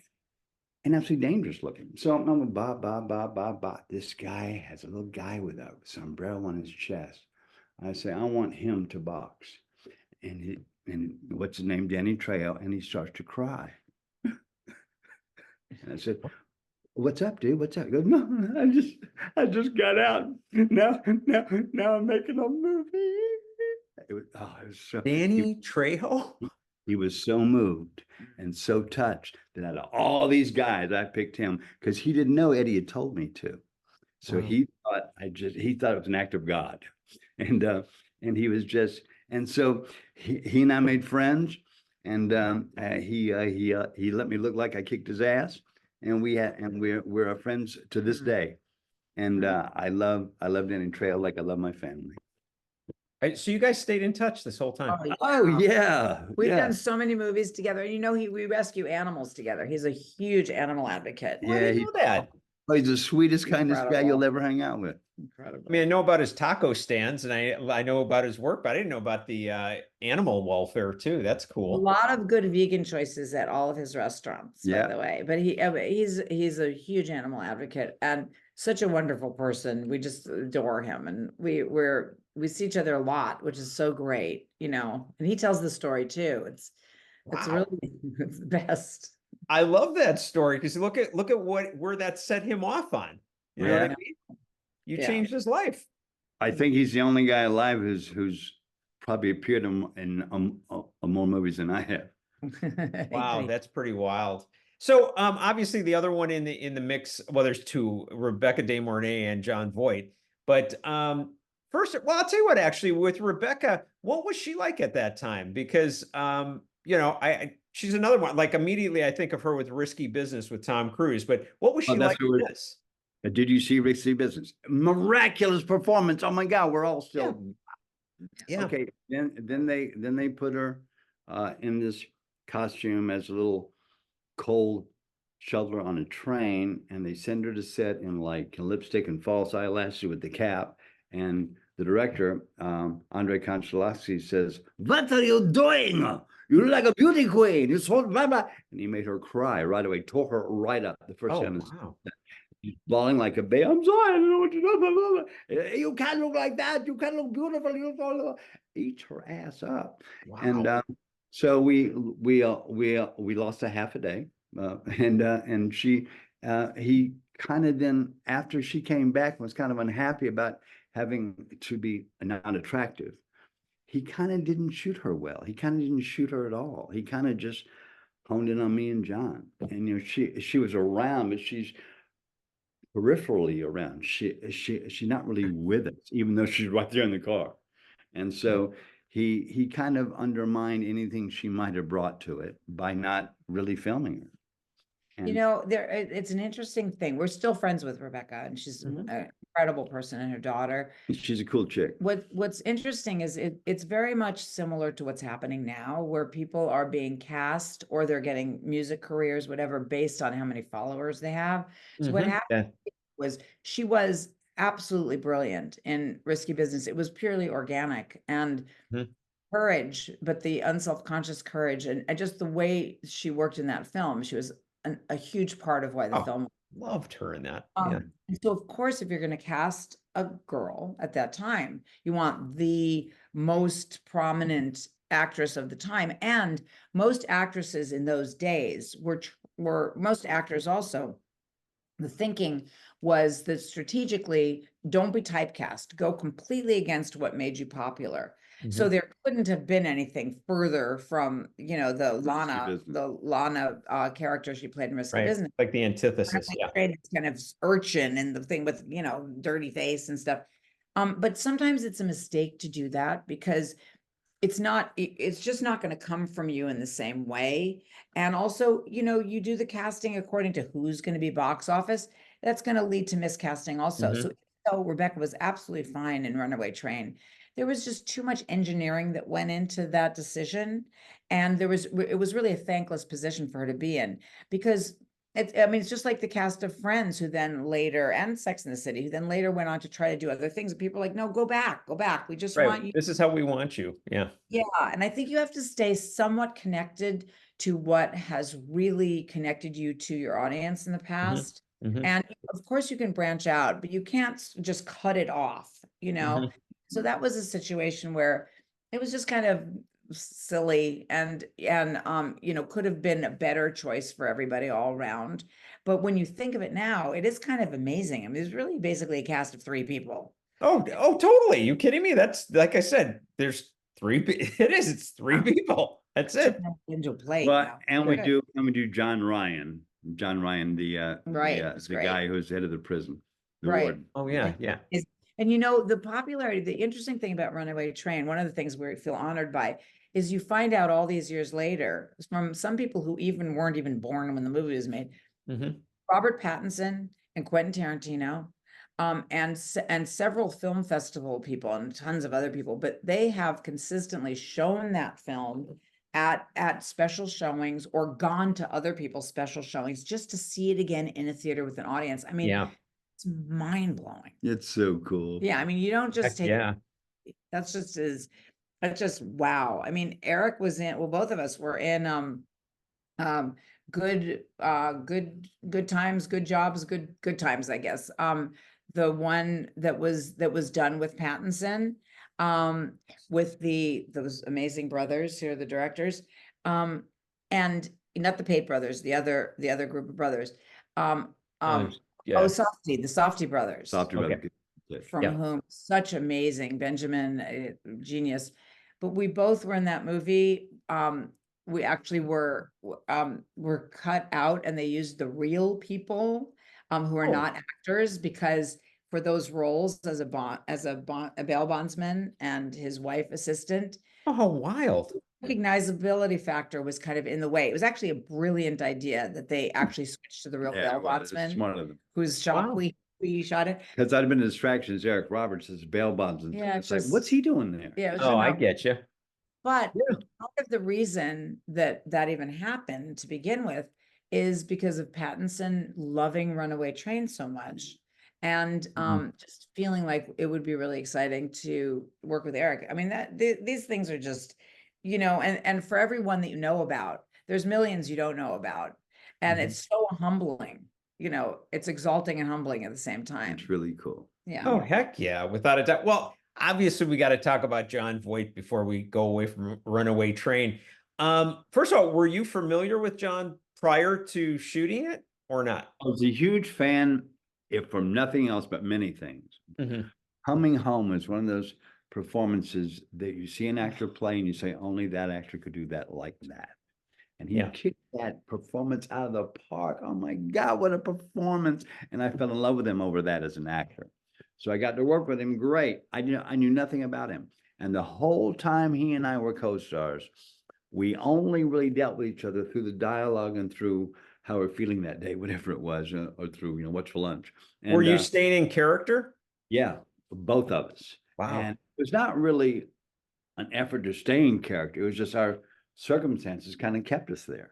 and absolutely dangerous looking. So I'm Bob. This guy has a little guy with a sombrero on his chest. I say, I want him to box. And what's his name? Danny Trego. And he starts to cry. And I said, what's up, dude? What's up? He goes, no, I just got out. Now I'm making a movie. It was so Danny Trejo? He was so moved and so touched that out of all these guys, I picked him because he didn't know Eddie had told me to. So he thought it was an act of God. And he was just, and so he and I made friends, and he let me look like I kicked his ass, and we're friends to this day. And I love Danny Trejo like I love my family. So you guys stayed in touch this whole time? Oh yeah. We've done so many movies together. And you know, we rescue animals together. He's a huge animal advocate. I didn't know that. He's the sweetest, kindest guy you'll ever hang out with. Incredible. I mean, I know about his taco stands and I know about his work, but I didn't know about the animal welfare too. That's cool. A lot of good vegan choices at all of his restaurants, by the way. But he's a huge animal advocate and such a wonderful person. We just adore him, and we see each other a lot, which is so great, you know. And he tells the story too. It's really it's the best. I love that story because look at where that set him off on. You know what I mean? You changed his life. I think he's the only guy alive who's probably appeared in more movies than I have. Wow, that's pretty wild. So obviously the other one in the mix, well, there's two, Rebecca DeMornay and Jon Voight. But first, well, I'll tell you what, actually, with Rebecca, what was she like at that time? Because you know, she's another one. Like immediately I think of her with Risky Business with Tom Cruise, but what was she like in this? Did you see Risky Business? Miraculous performance. Oh my God, we're all still. Yeah. Okay. Then they put her in this costume as a little cold shelter on a train, and they send her to set in like lipstick and false eyelashes with the cap. And the director, Andrei Konchalovsky, says, "What are you doing? You look like a beauty queen. You so blah blah." And he made her cry right away, tore her right up the first time. Wow. She's bawling like a baby. I'm sorry, I don't know what to do. Blah, blah, blah. You can't look like that. You can't look beautiful. You fall. Eat her ass up. Wow. And so we lost a half a day, and he kind of then, after she came back, was kind of unhappy about having to be not attractive. He kind of didn't shoot her well. He kind of didn't shoot her at all. He kind of just honed in on me and John. And you know, she was around, but she's peripherally around. She's not really with us, even though she's right there in the car. And so he kind of undermined anything she might have brought to it by not really filming her. And, you know, it's an interesting thing. We're still friends with Rebecca, and she's an incredible person, and her daughter. She's a cool chick. What's interesting is it's very much similar to what's happening now, where people are being cast or they're getting music careers, whatever, based on how many followers they have. So what happened was she was absolutely brilliant in Risky Business. It was purely organic and courage, but the unselfconscious courage and just the way she worked in that film. She was a huge part of why the film. Loved her in that. And so, of course, if you're going to cast a girl at that time, you want the most prominent actress of the time. And most actresses in those days were most actors also. The thinking was that strategically, don't be typecast, go completely against what made you popular. So there couldn't have been anything further from, you know, the Lana character she played in Risky Business. Like the antithesis. It's kind of urchin and the thing with, you know, dirty face and stuff. But sometimes it's a mistake to do that because it's just not going to come from you in the same way. And also, you do the casting according to who's going to be box office. That's going to lead to miscasting also. Mhm. So Rebecca was absolutely fine in Runaway Train, there was just too much engineering that went into that decision. And it was really a thankless position for her to be in, because it's just like the cast of Friends who then later, and Sex and the City, who then later went on to try to do other things. And people are like, no, go back. We just want Right. you. This is how we want you. Yeah. Yeah. And I think you have to stay somewhat connected to what has really connected you to your audience in the past. Mhm. And of course you can branch out, but you can't just cut it off, Mhm. So that was a situation where it was just kind of silly and could have been a better choice for everybody all around. But when you think of it now, it is kind of amazing. I mean, it's really basically a cast of 3 people. Oh, totally. You kidding me? That's like I said, there's 3 it's 3 people. That's it. Into a plate. Well, and we Good. do John Ryan, the Right, the, it's the great. guy who's head of the prison, the Right. warden. Oh yeah, yeah. And the popularity, the interesting thing about Runaway Train, one of the things we feel honored by, is you find out all these years later from some people who weren't even born when the movie was made. Mhm. Robert Pattinson and Quentin Tarantino, and several film festival people and tons of other people, but they have consistently shown that film at special showings or gone to other people's special showings just to see it again in a theater with an audience. I mean, Yeah. it's mind blowing. It's so cool. Yeah, I mean, you don't just Heck take. yeah. That's just wow. I mean, Eric was in. Well, both of us were in. Good times, good jobs, good times, I guess. The one that was done with Pattinson, with those amazing brothers who are the directors, and not the Pate brothers, the other group of brothers, Yeah. the Softy brothers, Softer Okay. brother. from Yeah. whom such amazing Benjamin, genius. But we both were in that movie. We actually were cut out, and they used the real people who are Oh. not actors, because for those roles as a bail bondsman and his wife assistant, Oh, how wild. recognizability factor was kind of in the way. It was actually a brilliant idea that they actually switched to the real bail well, it's bondsman, smart of them. whose shot Wow. we shot it. Because I'd have been a distraction as Eric Roberts as bail bondsman. Yeah, It's like, what's he doing there? Yeah, it was Oh, I not. get you. But Yeah. part of the reason that even happened to begin with is because of Pattinson loving Runaway Train so much, and just feeling like it would be really exciting to work with Eric. I mean, these things are just, and for everyone that you know about, there's millions you don't know about, and it's so humbling. It's exalting and humbling at the same time. It's really cool. Yeah. Oh, heck yeah, without a doubt. Well, obviously we got to talk about Jon Voight before we go away from Runaway Train. First of all, were you familiar with John prior to shooting it or not? I was a huge fan, if from nothing else but many things. Mhm. Coming Home is one of those performances that you see an actor play and you say, only that actor could do that like that. And he Yeah. kicked that performance out of the park. Oh my God, what a performance. And I fell in love with him over that as an actor. So I got to work with him. Great. I knew nothing about him. And the whole time he and I were co-stars, we only really dealt with each other through the dialogue and through how we're feeling that day, whatever it was, or through, what's for lunch. And, Were you staying in character? yeah, both of us. Wow. And it was not really an effort to stay in character. It was just our circumstances kind of kept us there.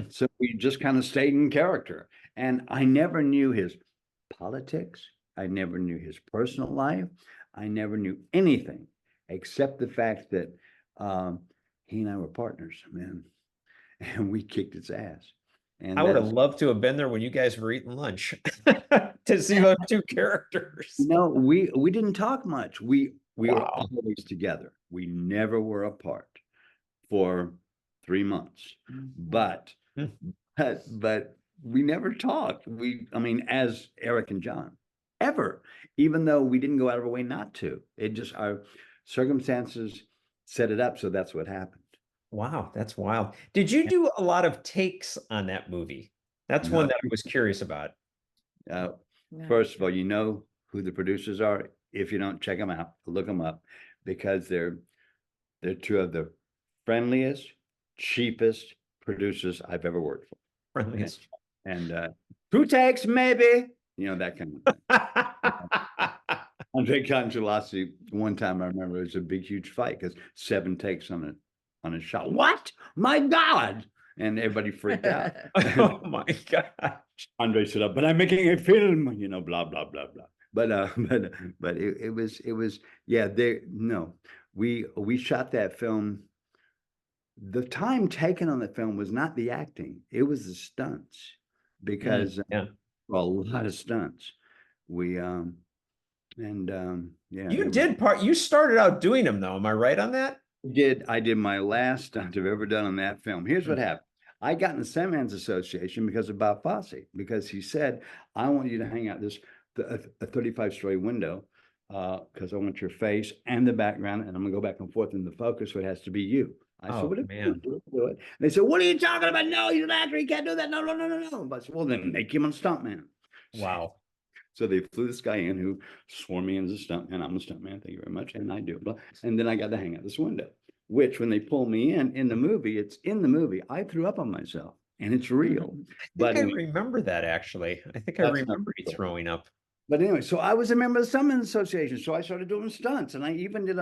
So we just kind of stayed in character. And I never knew his politics. I never knew his personal life. I never knew anything except the fact that he and I were partners, man. And we kicked its ass. And I would have loved to have been there when you guys were eating lunch to see those 2 characters. We didn't talk much. We were Wow. always together. We never were apart for 3 months. But we never talked. As Eric and John, ever, even though we didn't go out of our way not to. It just, our circumstances set it up, so that's what happened. Wow, that's wild. Did you do a lot of takes on that movie? That's one that I was curious about. First of all, you know who the producers are. If you don't, check them out, look them up, because they're They're two of the friendliest, cheapest producers I've ever worked for. Friendliest. And 2 takes, maybe, that kind of thing. Andre Congelasi, one time I remember it was a big, huge fight because 7 takes on a shot. What? My God! And everybody freaked out. Oh my gosh. Andre stood up, but I'm making a film, blah, blah, blah, blah. But it was, yeah, we shot that film. The time taken on the film was not the acting, it was the stunts, because yeah. Well, a lot of stunts. Yeah. You started out doing them though. Am I right on that? I did my last stunt I've ever done on that film. Here's what happened. I got in the Stuntman's Association because of Bob Fosse, because he said, I want you to hang out a 35-story window, because I want your face and the background, and I'm gonna go back and forth in the focus, so it has to be you. I said, what man. Do it. And they said, what are you talking about? No, he's an actor, he can't do that. No. But I said, well, then make him a stuntman. Wow. So they flew this guy in who swore me as a stuntman. I'm a stuntman, thank you very much. And I do. And then I got to hang out this window, which when they pull me in the movie, I threw up on myself, and it's real. I remember that, actually. I think I remember you throwing up. But anyway, so I was a member of the Stuntmen's Association. So I started doing stunts, and I even did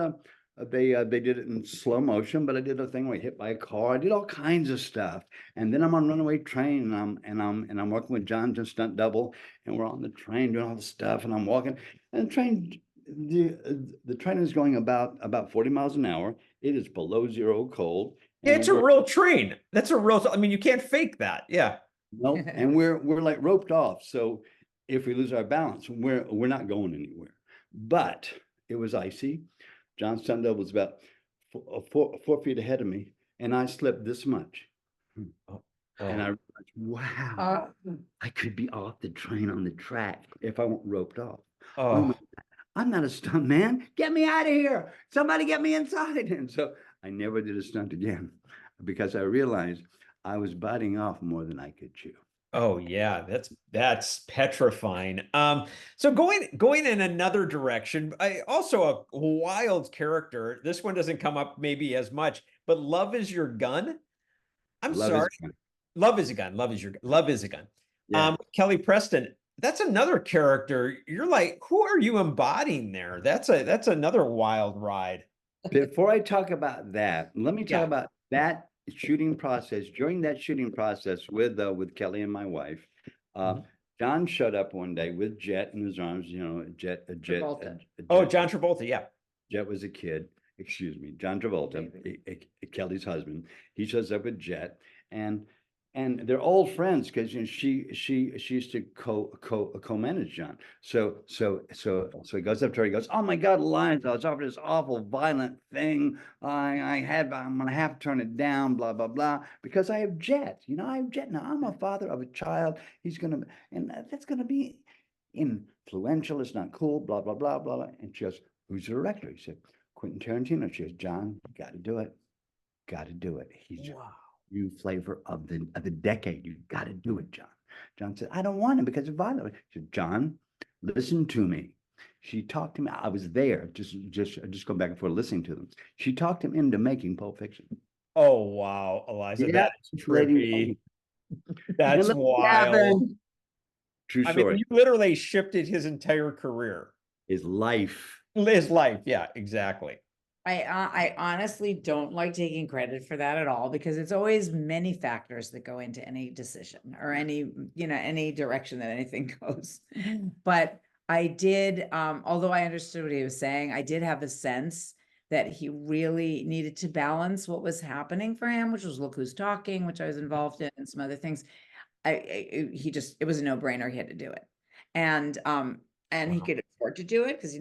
they did it in slow motion, but I did a thing where I hit by a car. I did all kinds of stuff. And then I'm on Runaway Train, and I'm working with John, just stunt double, and we're on the train doing all the stuff, and I'm walking, and the train is going about 40 miles an hour. It is below zero cold. Yeah, it's a real train. That's a real, I mean, you can't fake that. Yeah. No, and we're like roped off. So if we lose our balance, we're not going anywhere. But it was icy. John stunt double was about 4 feet ahead of me, and I slipped this much. And I realized, wow, I could be off the train on the track if I weren't roped off. Oh my God, I'm not a stunt man. Get me out of here. Somebody get me inside. And so I never did a stunt again, because I realized I was biting off more than I could chew. Oh yeah, that's petrifying. So going in another direction, also a wild character. This one doesn't come up maybe as much, but Love Is Your Gun. Love is a gun. Love is a gun. Yeah. Kelly Preston. That's another character. You're like, who are you embodying there? That's another wild ride. Before I talk about that, let me talk about that shooting process. During that shooting process with Kelly and my wife, John showed up one day with Jet in his arms. Jet. John Travolta. Yeah, Jet was a kid. Excuse me, John Travolta, Kelly's husband. He shows up with Jet, and they're old friends, because she used to co-manage John. So he goes up to her. He goes, "Oh my God, Eliza, I was offered this awful violent thing. I'm gonna have to turn it down. Blah blah blah, because I have Jet. I have Jet now. I'm a father of a child. And that's gonna be influential. It's not cool. Blah blah blah blah." And she goes, "Who's the director?" He said, "Quentin Tarantino." She goes, "John, you got to do it. Got to do it. He's new flavor of the decade. You got to do it, John." John said, "I don't want him because of violence." She said, "John, listen to me." She talked him. I was there, just going back and forth listening to them. She talked him into making Pulp Fiction. Oh wow, Eliza, that's trippy. That's wild. True story. I mean, you literally shifted his entire career. His life. Yeah, exactly. I honestly don't like taking credit for that at all, because it's always many factors that go into any decision or any direction that anything goes. But I did, although I understood what he was saying, I did have a sense that he really needed to balance what was happening for him, which was Look Who's Talking, which I was involved in, and some other things. It was a no-brainer. He had to do it. And he could afford to do it, because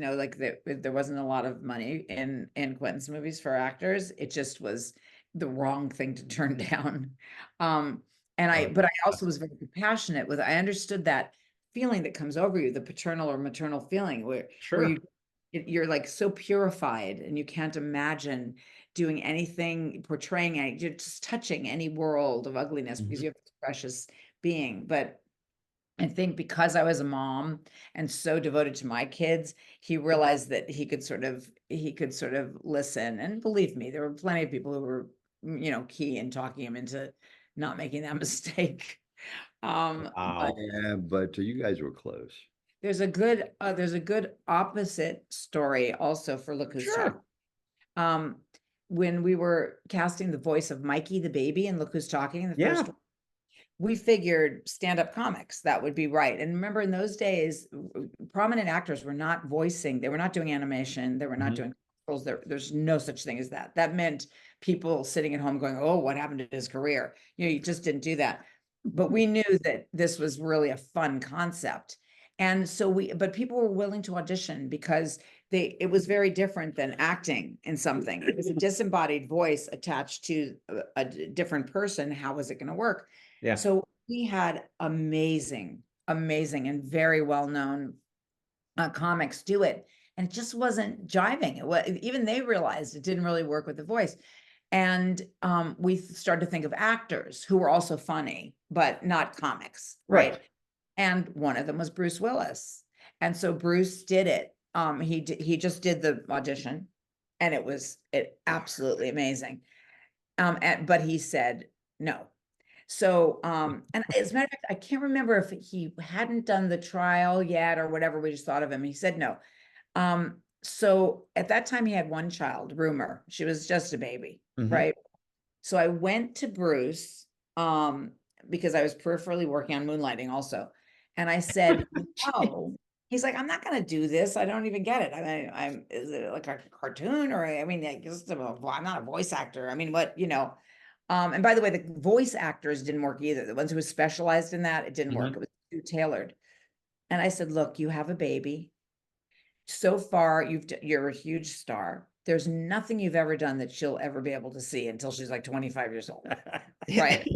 there wasn't a lot of money in Quentin's movies for actors. It just was the wrong thing to turn down. But I also was very compassionate with. I understood that feeling that comes over you, the paternal or maternal feeling, where you're like so purified, and you can't imagine doing anything, you're just touching any world of ugliness, because you have this precious being. But I think because I was a mom and so devoted to my kids, he realized that he could sort of listen. And believe me, there were plenty of people who were, key in talking him into not making that mistake. But Wow. Yeah, but you guys were close. there's a good opposite story also for Look Who's Talking. Sure. When we were casting the voice of Mikey the baby in Look Who's Talking in the Yeah. first, we figured stand-up comics, that would be right. And remember, in those days, prominent actors were not voicing, they were not doing animation, they were not doing commercials. There's no such thing as that. That meant people sitting at home going, oh, what happened to his career? You just didn't do that. But we knew that this was really a fun concept. And so but people were willing to audition because it was very different than acting in something. It was a disembodied voice attached to a different person. How was it going to work? Yeah. So we had amazing and very well-known comics do it. And it just wasn't jiving. Even they realized it didn't really work with the voice. And we started to think of actors who were also funny, but not comics. Right. And one of them was Bruce Willis. And so Bruce did it. He just did the audition, and it was absolutely amazing. But he said no. So, and as a matter of fact, I can't remember if he hadn't done the trial yet or whatever. We just thought of him. He said no. So at that time he had one child, Rumor. She was just a baby, right? So I went to Bruce, because I was peripherally working on Moonlighting also. And I said, no. He's like, I'm not going to do this. I don't even get it. I mean, is it like a cartoon? Or, I mean, I'm not a voice actor. I mean, what, and by the way, the voice actors didn't work either. The ones who specialized in that, it didn't work. It was too tailored. And I said, look, you have a baby. So far, you're a huge star. There's nothing you've ever done that she'll ever be able to see until she's like 25 years old. Right.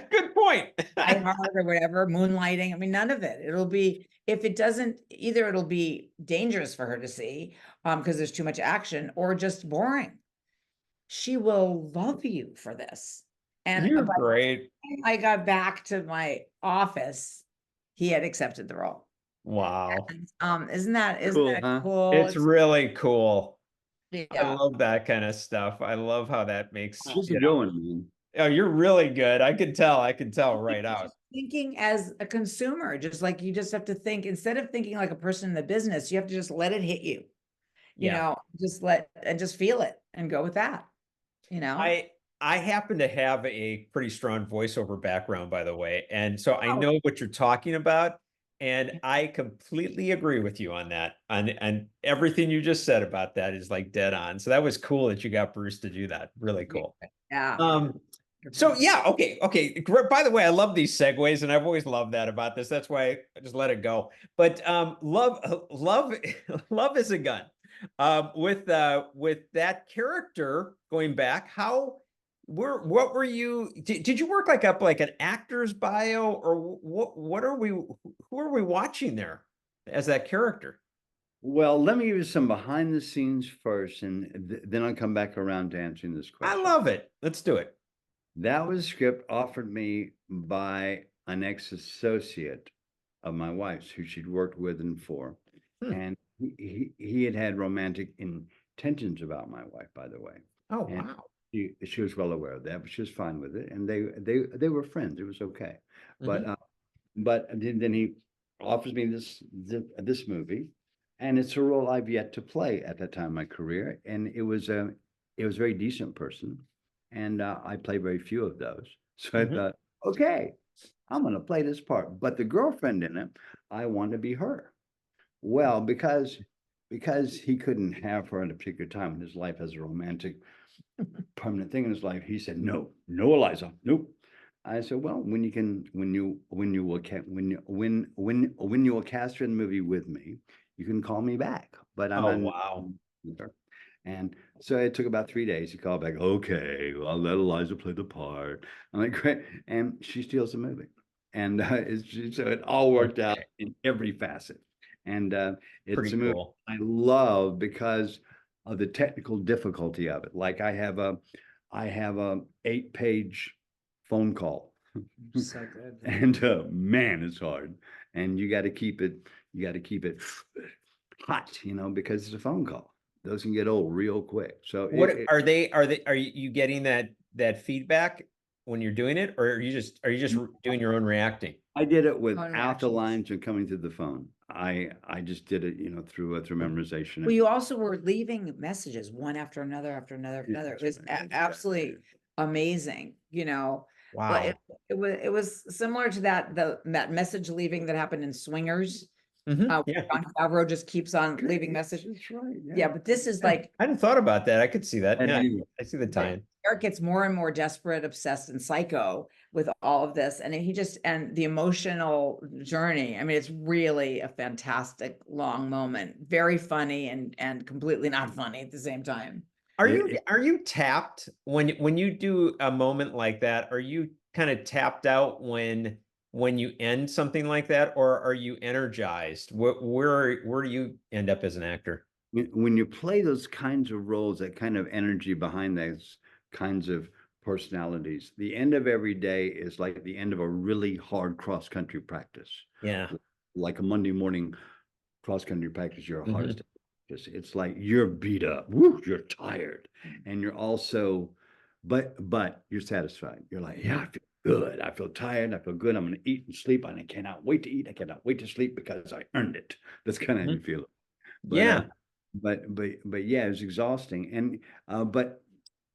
Good point. Die Hard or whatever, Moonlighting. I mean, none of it. It'll be, if it doesn't, either it'll be dangerous for her to see, because there's too much action, or just boring. She will love you for this. And you're great. I got back to my office, he had accepted the role. Wow. And, isn't that Huh? cool? It's really cool. Yeah. I love that kind of stuff. I love how that makes How's it going, man? Oh, you're really good. I can tell right out. Thinking as a consumer, just like you just have to think, instead of thinking like a person in the business, you have to just let it hit you. Just feel it and go with that. I happen to have a pretty strong voiceover background, by the way. And so I know what you're talking about. And I completely agree with you on that. And everything you just said about that is like dead on. So that was cool that you got Bruce to do that. Really cool. Yeah. So yeah, okay. By the way, I love these segues, and I've always loved that about this. That's why I just let it go. But love is a gun. With that character going back, what were you? Did you work up like an actor's bio, or who are we watching there as that character? Well, let me give you some behind the scenes first, and then I'll come back around to answering this question. I love it. Let's do it. That was a script offered me by an ex-associate of my wife's who she'd worked with and for. And he had romantic intentions about my wife, by the way. Oh, and wow. She was well aware of that, but she was fine with it. And they were friends. It was okay. But then he offers me this movie, and it's a role I've yet to play at that time in my career. And it was a very decent person. And I play very few of those. So I thought, okay, I'm going to play this part. But the girlfriend in it, I want to be her. Well, because he couldn't have her at a particular time in his life as a romantic, permanent thing in his life, he said, no, Eliza, nope. I said, well, when you will cast her in the movie with me, you can call me back. But I'm wow. And so it took about 3 days. He called back, okay, well, I'll let Eliza play the part. I'm like, great. And she steals the movie. And so it all worked out in every facet. And it's a movie I love because of the technical difficulty of it. Like I have a 8-page phone call. So good. And man, it's hard. and you got to keep it hot, because it's a phone call. Those can get old real quick. So are you getting that feedback when you're doing it, or are you just doing your own reacting? I did it Phone without the reactions. lines and coming through the phone. I just did it, through memorization. Well, you also were leaving messages one after another after another. Yeah, It was that's right. absolutely amazing, Wow. But it was similar to that message leaving that happened in Swingers. Yeah. John Favreau just keeps on leaving messages. That's right. Yeah, but this is like I hadn't thought about that. I could see that. And Yeah, you- I see the tie-in. Eric gets more and more desperate, obsessed, and psycho with all of this. And and the emotional journey. I mean, it's really a fantastic long moment. Very funny and completely not funny at the same time. Are you tapped when you do a moment like that? Are you kind of tapped out when you end something like that, or are you energized? Where do you end up as an actor? When you play those kinds of roles, that kind of energy behind those kinds of personalities, the end of every day is like the end of a really hard cross-country practice. Yeah. Like a Monday morning cross-country practice, you're hardest. It's like you're beat up, woo, you're tired, and you're also, but you're satisfied. You're like, yeah, I feel good. I feel tired. I feel good. I'm going to eat and sleep, and I cannot wait to eat. I cannot wait to sleep because I earned it. That's kind of how you feel it. But, Yeah. But yeah, it's exhausting. And but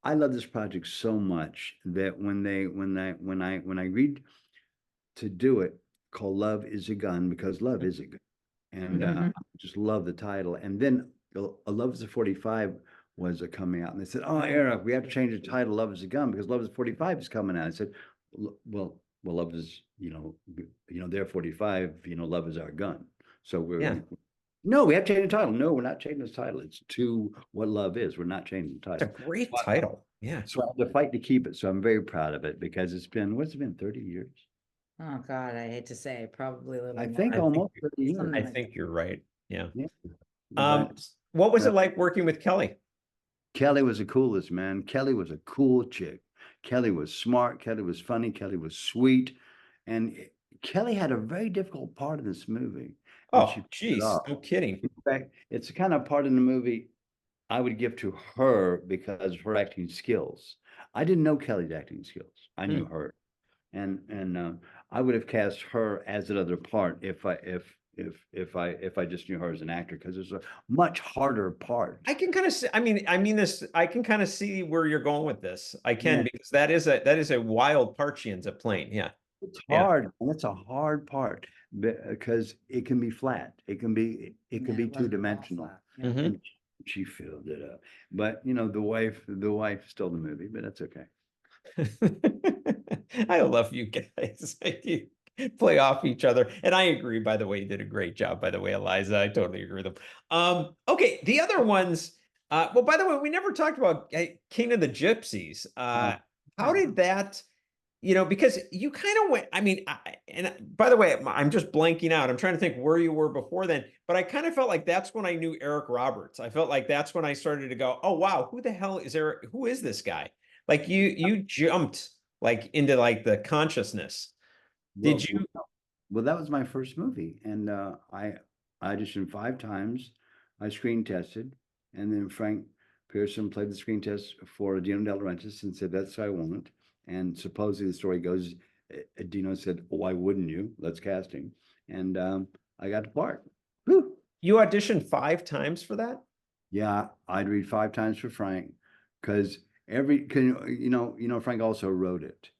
I love this project so much that when I agreed to do it, called Love is a Gun, because love is a gun. And I just love the title. And then A Love is a 45 was coming out, and they said, "Oh, Eric, we have to change the title. Love is a Gun, because Love is 45 is coming out." I said, well, love is, they're 45, love is our gun. So no, we have to change the title. No, we're not changing the title. It's to what love is. We're not changing the title. It's a great title. Yeah. So I have to fight to keep it. So I'm very proud of it, because what's it been, 30 years? Oh God, I hate to say, probably a little I more. think almost 30 years. Something I think you're right. Yeah. Yeah. What was it like working with Kelly? Kelly was the coolest, man. Kelly was a cool chick. Kelly was smart. Kelly was funny. Kelly was sweet. And Kelly had a very difficult part in this movie. Oh, geez, no kidding. In fact, it's the kind of part in the movie I would give to her because of her acting skills. I didn't know Kelly's acting skills. I knew her. And I would have cast her as another part if I just knew her as an actor, because it's a much harder part. I can kind of see, I mean this, I can kind of see where you're going with this. I can, because that is a wild part she ends up playing. Yeah. It's hard, and it's a hard part because it can be flat. It can be two-dimensional. And she filled it up. But the wife stole the movie, but that's okay. I love you guys. You play off each other. And I agree, by the way, you did a great job, by the way, Eliza. I totally agree with them. Okay, the other ones, well, by the way, we never talked about King of the Gypsies. How did that, because you kind of went, and by the way, I'm just blanking out. I'm trying to think where you were before then, but I kind of felt like that's when I knew Eric Roberts. I felt like that's when I started to go, oh, wow, who the hell is Eric? Who is this guy? Like you jumped like into like the consciousness. Did you? Well, that was my first movie, and I auditioned 5 times. I screen tested, and then Frank Pearson played the screen test for Dino De Laurentiis and said, "That's what I want." And supposedly the story goes, Dino said, "Why wouldn't you? Let's cast him." And I got the part. Whew. You auditioned 5 times for that? Yeah, I'd read 5 times for Frank, because Frank also wrote it,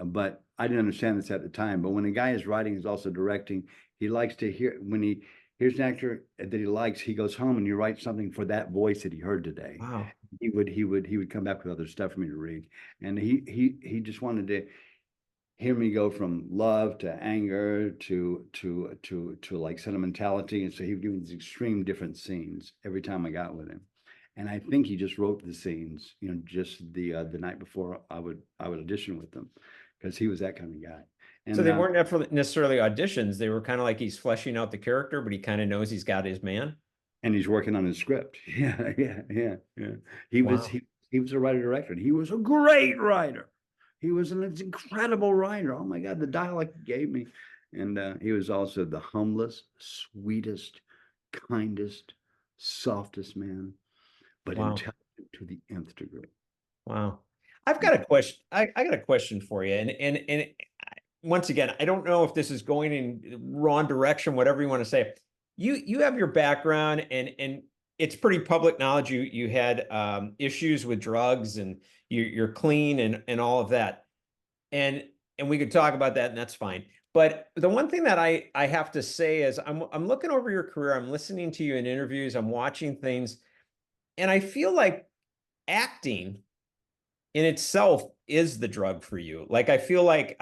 but I didn't understand this at the time. But when a guy is writing, he's also directing. He likes to hear, when he here's an actor that he likes, he goes home and he writes something for that voice that he heard today. Wow. He would come back with other stuff for me to read, and he just wanted to hear me go from love to anger to like sentimentality, and so he would give me these extreme different scenes every time I got with him. And I think he just wrote the scenes, just the night before I would audition with them, because he was that kind of guy. And so they weren't necessarily auditions. They were kind of like he's fleshing out the character, but he kind of knows he's got his man. And he's working on his script. Yeah. He was a writer director, and he was a great writer. He was an incredible writer. Oh my God, the dialogue he gave me. And he was also the humblest, sweetest, kindest, softest man, but Wow. intelligent to the nth degree. Wow. I've got a question. I got a question for you. And once again, I don't know if this is going in wrong direction, whatever you want to say. You have your background and it's pretty public knowledge. You had issues with drugs and you're clean and all of that. And we could talk about that and that's fine. But the one thing that I have to say is I'm looking over your career, I'm listening to you in interviews, I'm watching things, and I feel like acting in itself is the drug for you. Like I feel like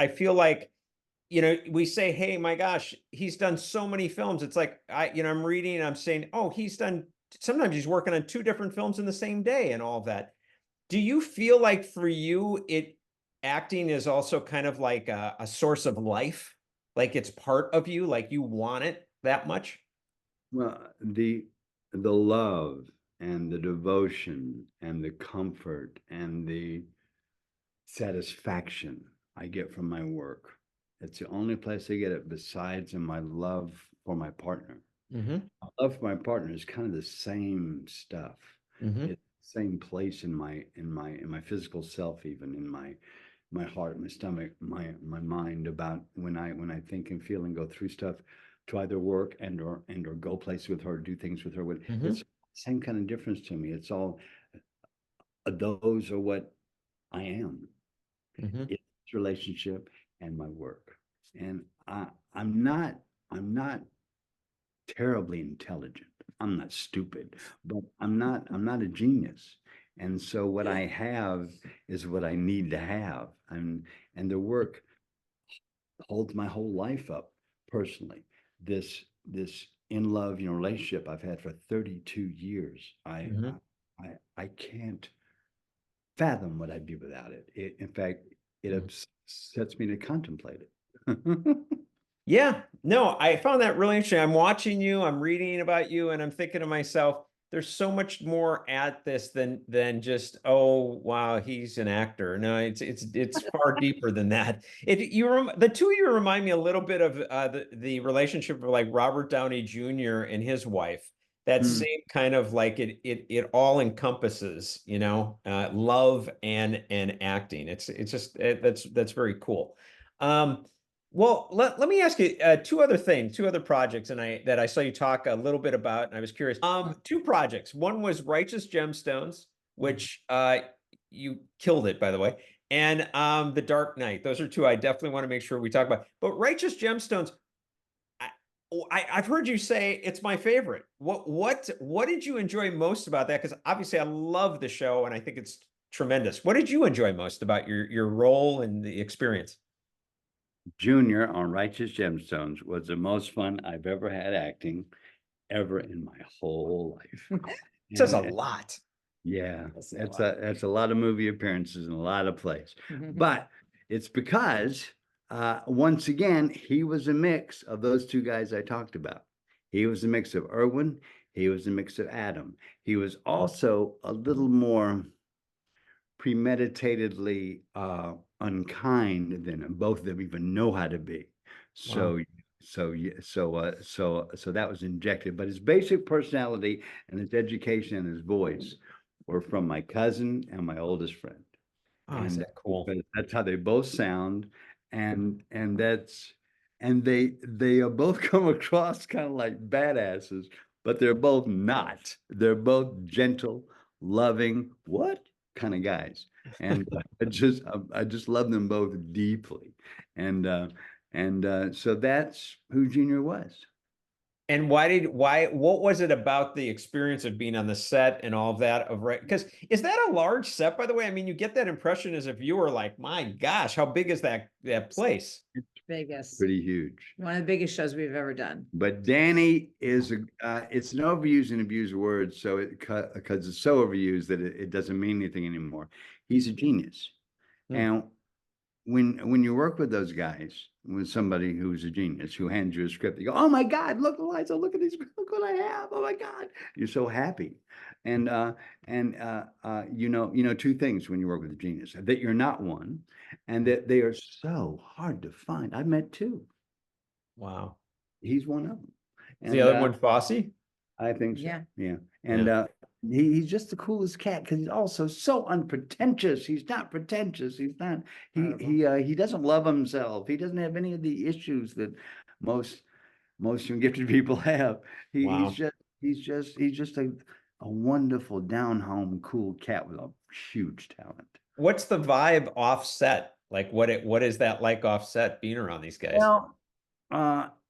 we say, hey, my gosh, he's done so many films. It's like I'm reading and I'm saying, oh, sometimes he's working on 2 different films in the same day and all of that. Do you feel like for you, acting is also kind of like a source of life? Like it's part of you, like you want it that much? Well, the love and the devotion and the comfort and the satisfaction I get from my work. It's the only place I get it besides in my love for my partner. Mm-hmm. My love for my partner is kind of the same stuff. Mm-hmm. It's the same place in my physical self, even in my heart, my stomach, my mind, about when I think and feel and go through stuff to either work or go places with her, do things with her. Mm-hmm. It's the same kind of difference to me. It's all those are what I am. Mm-hmm. It's relationship and my work. And I'm not terribly intelligent. I'm not stupid, but I'm not a genius. And so what I have is what I need to have. And the work holds my whole life up personally. This in love, relationship I've had for 32 years. Mm-hmm. I can't fathom what I'd be without it. In fact, it upsets me to contemplate it. Yeah, no, I found that really interesting. I'm watching you, I'm reading about you, and I'm thinking to myself, there's so much more at this than just, oh wow, he's an actor. No, it's far deeper than that. The two of you remind me a little bit of the relationship of like Robert Downey Jr. and his wife. That Mm. same kind of like it all encompasses, love and acting. It's just that's very cool. Well, let me ask you 2 other projects, and I saw you talk a little bit about, and I was curious. 2 projects. One was Righteous Gemstones, which you killed it, by the way, and The Dark Knight. Those are 2 I definitely want to make sure we talk about. But Righteous Gemstones, I've heard you say it's my favorite. What did you enjoy most about that? Because obviously I love the show and I think it's tremendous. What did you enjoy most about your role and the experience? Junior on Righteous Gemstones was the most fun I've ever had acting ever in my whole life. Says a And lot. yeah, That's a that's a lot of movie appearances and a lot of plays. But it's because once again, he was a mix of those 2 guys I talked about. He was a mix of Irwin, he was a mix of Adam. He was also a little more premeditatedly unkind than both of them even know how to be. Wow. So that was injected, but his basic personality and his education and his voice were from my cousin and my oldest friend. Oh, is that cool? That's how they both sound. And they both come across kind of like badasses, but they're both not. They're both gentle, loving, what kind of guys. And I just love them both deeply. And so that's who Junior was. And what was it about the experience of being on the set and all of that of right? Because is that a large set, by the way? I mean, you get that impression as a viewer, like, my gosh, how big is that place? Biggest. Pretty huge. One of the biggest shows we've ever done. But Danny is it's an overused and abused word, so because it's so overused that it doesn't mean anything anymore. He's a genius. And when you work with those guys, with somebody who's a genius who hands you a script, you go, "Oh my God, look, Eliza, look at these, look what I have! Oh my God!" You're so happy. And 2 things when you work with a genius: that you're not one, and that they are so hard to find. I've met 2. Wow. He's one of them. Is the other one Fosse? I think so. Yeah. Yeah. And he's just the coolest cat because he's also so unpretentious. He's not pretentious. He's not. He doesn't love himself. He doesn't have any of the issues that most young gifted people have. Wow. He's just a wonderful down home cool cat with a huge talent. What's the vibe offset? Like what is that like offset being around these guys? Well,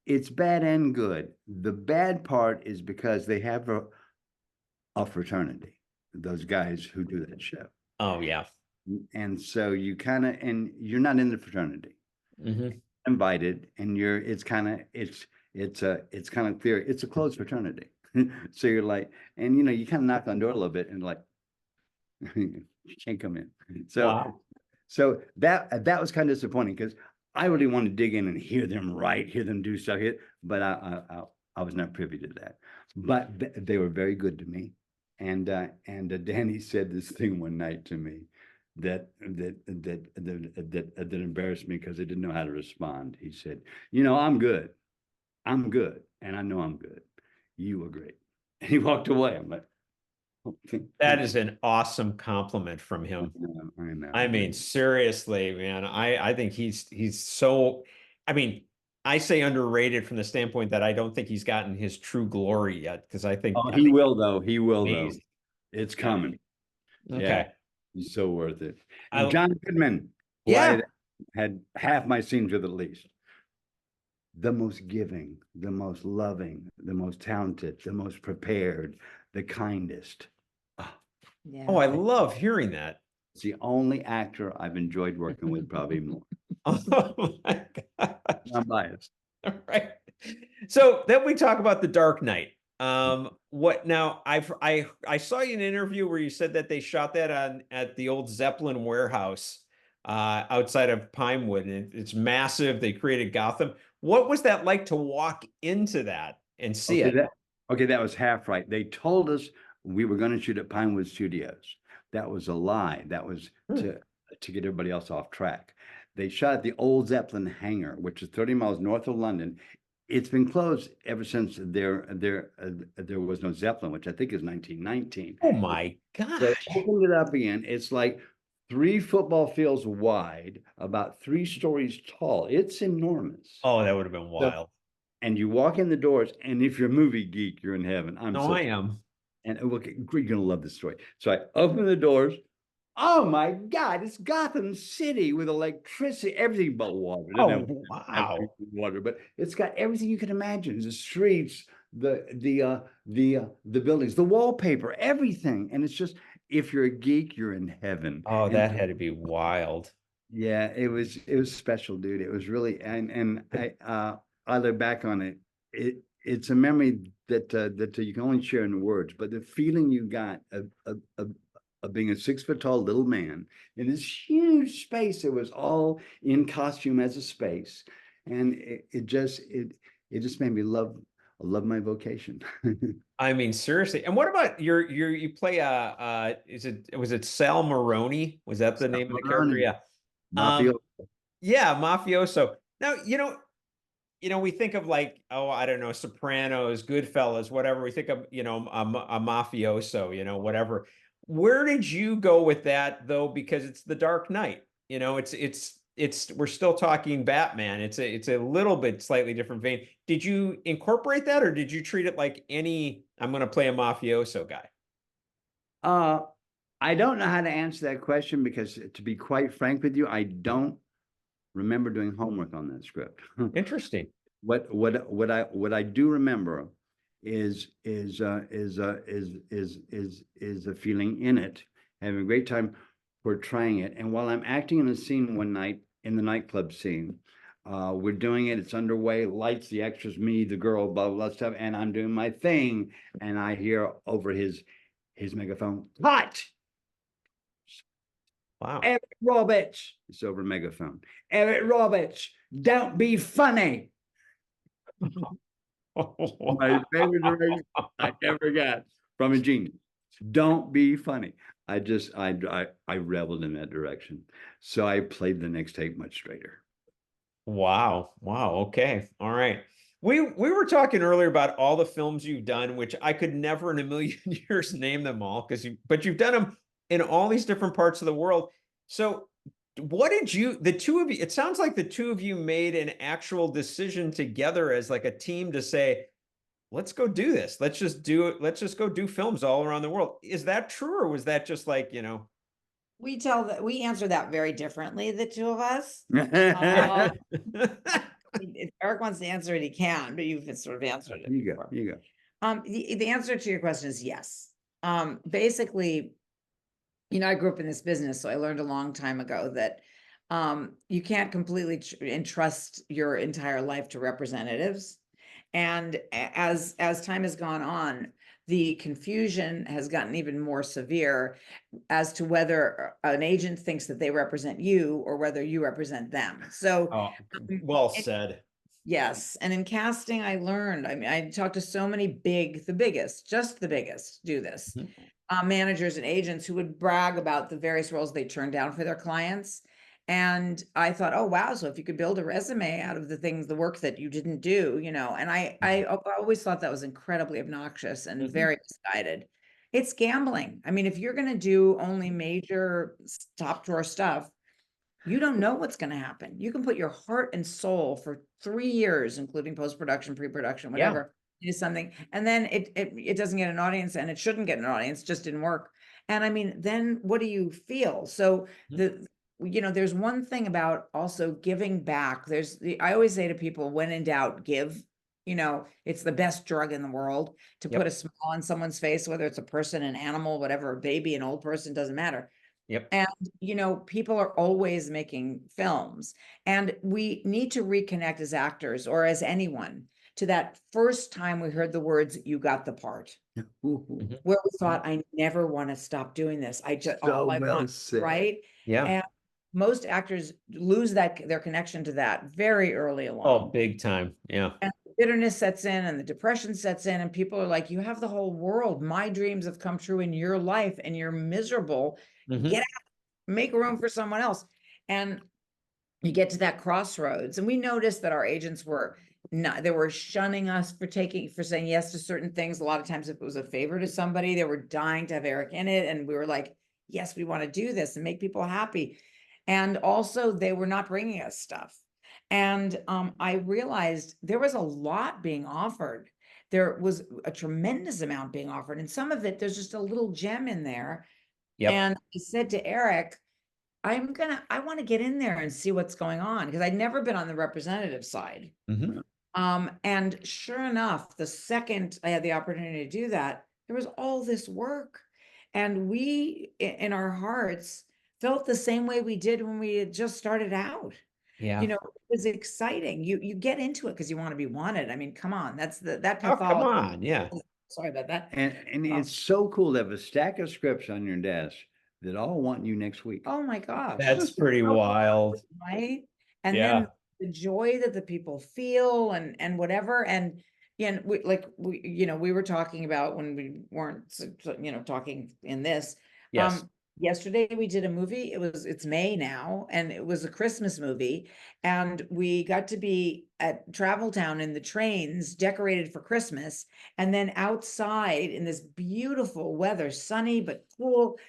it's bad and good. The bad part is because they have a fraternity, those guys who do that show. Oh yeah. And so you're not in the fraternity. Invited, and it's kind of clear it's a closed fraternity. So you're like, and you kind of knock on the door a little bit and like you can't come in. So wow. So that was kind of disappointing because I really wanted to dig in and hear them do stuff here, but I was not privy to that. But they were very good to me, and Danny said this thing one night to me that embarrassed me because I didn't know how to respond. He said, I'm good, and I know I'm good. You were great, and he walked away. I'm like, that is an awesome compliment from him. I know. I mean, seriously, man, I think he's so, I mean, I say underrated from the standpoint that I don't think he's gotten his true glory yet. Because I think he will though. It's coming. Okay. Yeah, he's so worth it. And John Goodman, had half my scenes with at least. The most giving, the most loving, the most talented, the most prepared, the kindest. Yeah. Oh, I love hearing that. It's the only actor I've enjoyed working with, probably more. Oh my God. I'm biased. All right. So then we talk about The Dark Knight. What now? I saw you in an interview where you said that they shot that at the old Zeppelin warehouse outside of Pinewood, and it's massive. They created Gotham. What was that like to walk into that and see it? That was half right. They told us we were going to shoot at Pinewood Studios. That was a lie. That was to get everybody else off track. They shot at the old Zeppelin hangar, which is 30 miles north of London. It's been closed ever since there was no Zeppelin, which I think is 1919. Oh my gosh. They opened it up again. It's like 3 football fields wide, about 3 stories tall. It's enormous. Oh, that would have been wild. And you walk in the doors, and if you're a movie geek, you're in heaven. I am. And look, you're gonna love this story. So I open the doors. Oh my God, it's Gotham City with electricity, everything but water. Oh wow. Water, but it's got everything you can imagine: the streets, the buildings, the wallpaper, everything. And it's just, if you're a geek, you're in heaven. Oh, that had to be wild. Yeah, it was special, dude. It was really, and I look back on it. It's a memory that you can only share in words, but the feeling you got of being a 6-foot tall little man in this huge space that was all in costume as a space, and it just made me love my vocation. I mean, seriously. And what about you play was it Sal Maroni? Was that the name of the character? Yeah. Mafioso. Yeah, mafioso. Now, we think of like, I don't know, Sopranos, Goodfellas, whatever. We think of, a mafioso, whatever. Where did you go with that though? Because it's The Dark Knight. We're still talking Batman. It's a little bit slightly different vein. Did you incorporate that, or did you treat it like I'm going to play a mafioso guy? I don't know how to answer that question because, to be quite frank with you, I don't remember doing homework on that script. Interesting. What I do remember is a feeling in it, having a great time portraying it. And while I'm acting in a scene one night in the nightclub scene, we're doing it, it's underway, lights, the extras, me, the girl, blah, blah, stuff, and I'm doing my thing, and I hear over his megaphone, "Cut! Wow. Eric Roberts," it's over megaphone. "Eric Roberts, don't be funny." My favorite direction I ever got from a genius. Don't be funny. I reveled in that direction. So I played the next take much straighter. Wow. Wow. Okay. All right. We were talking earlier about all the films you've done, which I could never in a million years name them all but you've done them in all these different parts of the world. So what did the two of you, it sounds like the two of you made an actual decision together as like a team to say, let's go do this. Let's just do it. Let's just go do films all around the world. Is that true? Or was that just like, We answer that very differently, the two of us. yeah. If Eric wants to answer it, he can, but you've sort of answered it. You go. The answer to your question is yes. Basically, I grew up in this business, so I learned a long time ago that you can't completely entrust your entire life to representatives. And as time has gone on, the confusion has gotten even more severe as to whether an agent thinks that they represent you or whether you represent them. So, well said. Yes. And in casting, I learned, I talked to so many the biggest do this, managers and agents who would brag about the various roles they turned down for their clients. And I thought, oh, wow. So if you could build a resume out of the work that you didn't do, and I always thought that was incredibly obnoxious and very misguided. It's gambling. I mean, if you're going to do only major top drawer stuff, you don't know what's going to happen. You can put your heart and soul for 3 years, including post-production, pre-production, whatever, do something. And then it doesn't get an audience, and it shouldn't get an audience, just didn't work. And I mean, then what do you feel? So there's one thing about also giving back. I always say to people, when in doubt, give. It's the best drug in the world to put a smile on someone's face, whether it's a person, an animal, whatever, a baby, an old person, doesn't matter. Yep. And, people are always making films, and we need to reconnect as actors or as anyone to that first time we heard the words, "You got the part," where we thought, I never want to stop doing this. I just, all I want, right? Yeah. And most actors lose their connection to that very early along. Oh, big time. Yeah. And the bitterness sets in and the depression sets in, and people are like, you have the whole world. My dreams have come true in your life and you're miserable. Get out, make room for someone else. And you get to that crossroads. And we noticed that our agents they were shunning us for saying yes to certain things. A lot of times if it was a favor to somebody, they were dying to have Eric in it. And we were like, yes, we want to do this and make people happy. And also they were not bringing us stuff. And I realized there was a lot being offered. There was a tremendous amount being offered. And some of it, there's just a little gem in there. Yep. And I said to Eric, I want to get in there and see what's going on, because I'd never been on the representative side. And sure enough, the second I had the opportunity to do that, there was all this work. And we, in our hearts, felt the same way we did when we had just started out. Yeah. It was exciting. You get into it because you want to be wanted. I mean, come on, that's that pathology. Oh, come on. Yeah. Sorry about that. And it's so cool to have a stack of scripts on your desk that all want you next week. Oh my gosh. That's pretty wild. Right. And then the joy that the people feel and whatever. And we were talking about when we weren't, talking in this. Yes. Yesterday we did a movie. It's May now, and it was a Christmas movie. And we got to be at Travel Town in the trains decorated for Christmas. And then outside in this beautiful weather, sunny, but cool.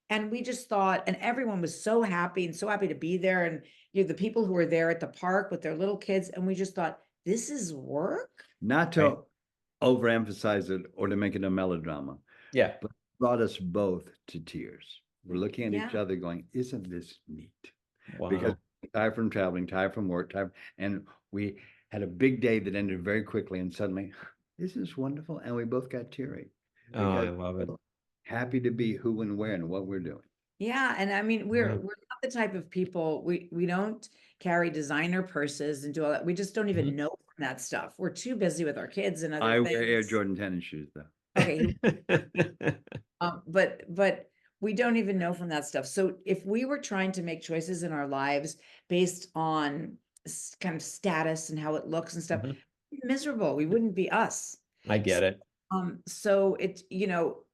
And we just thought, and everyone was so happy to be there. And the people who were there at the park with their little kids. And we just thought, this is work. Not to overemphasize it or to make it a melodrama. Yeah. But it brought us both to tears. We're looking at each other going, isn't this neat? Wow. Because tired from traveling, tired from work, and we had a big day that ended very quickly, and suddenly, isn't this wonderful? And we both got teary. Oh, I love it. Happy to be who and where and what we're doing. Yeah. And I mean, we're not the type of people, we don't carry designer purses and do all that. We just don't even know that stuff. We're too busy with our kids and other things. I wear Air Jordan tennis shoes though. Okay. But we don't even know from that stuff. So if we were trying to make choices in our lives based on kind of status and how it looks and stuff, miserable. We wouldn't be us. I get it. So it,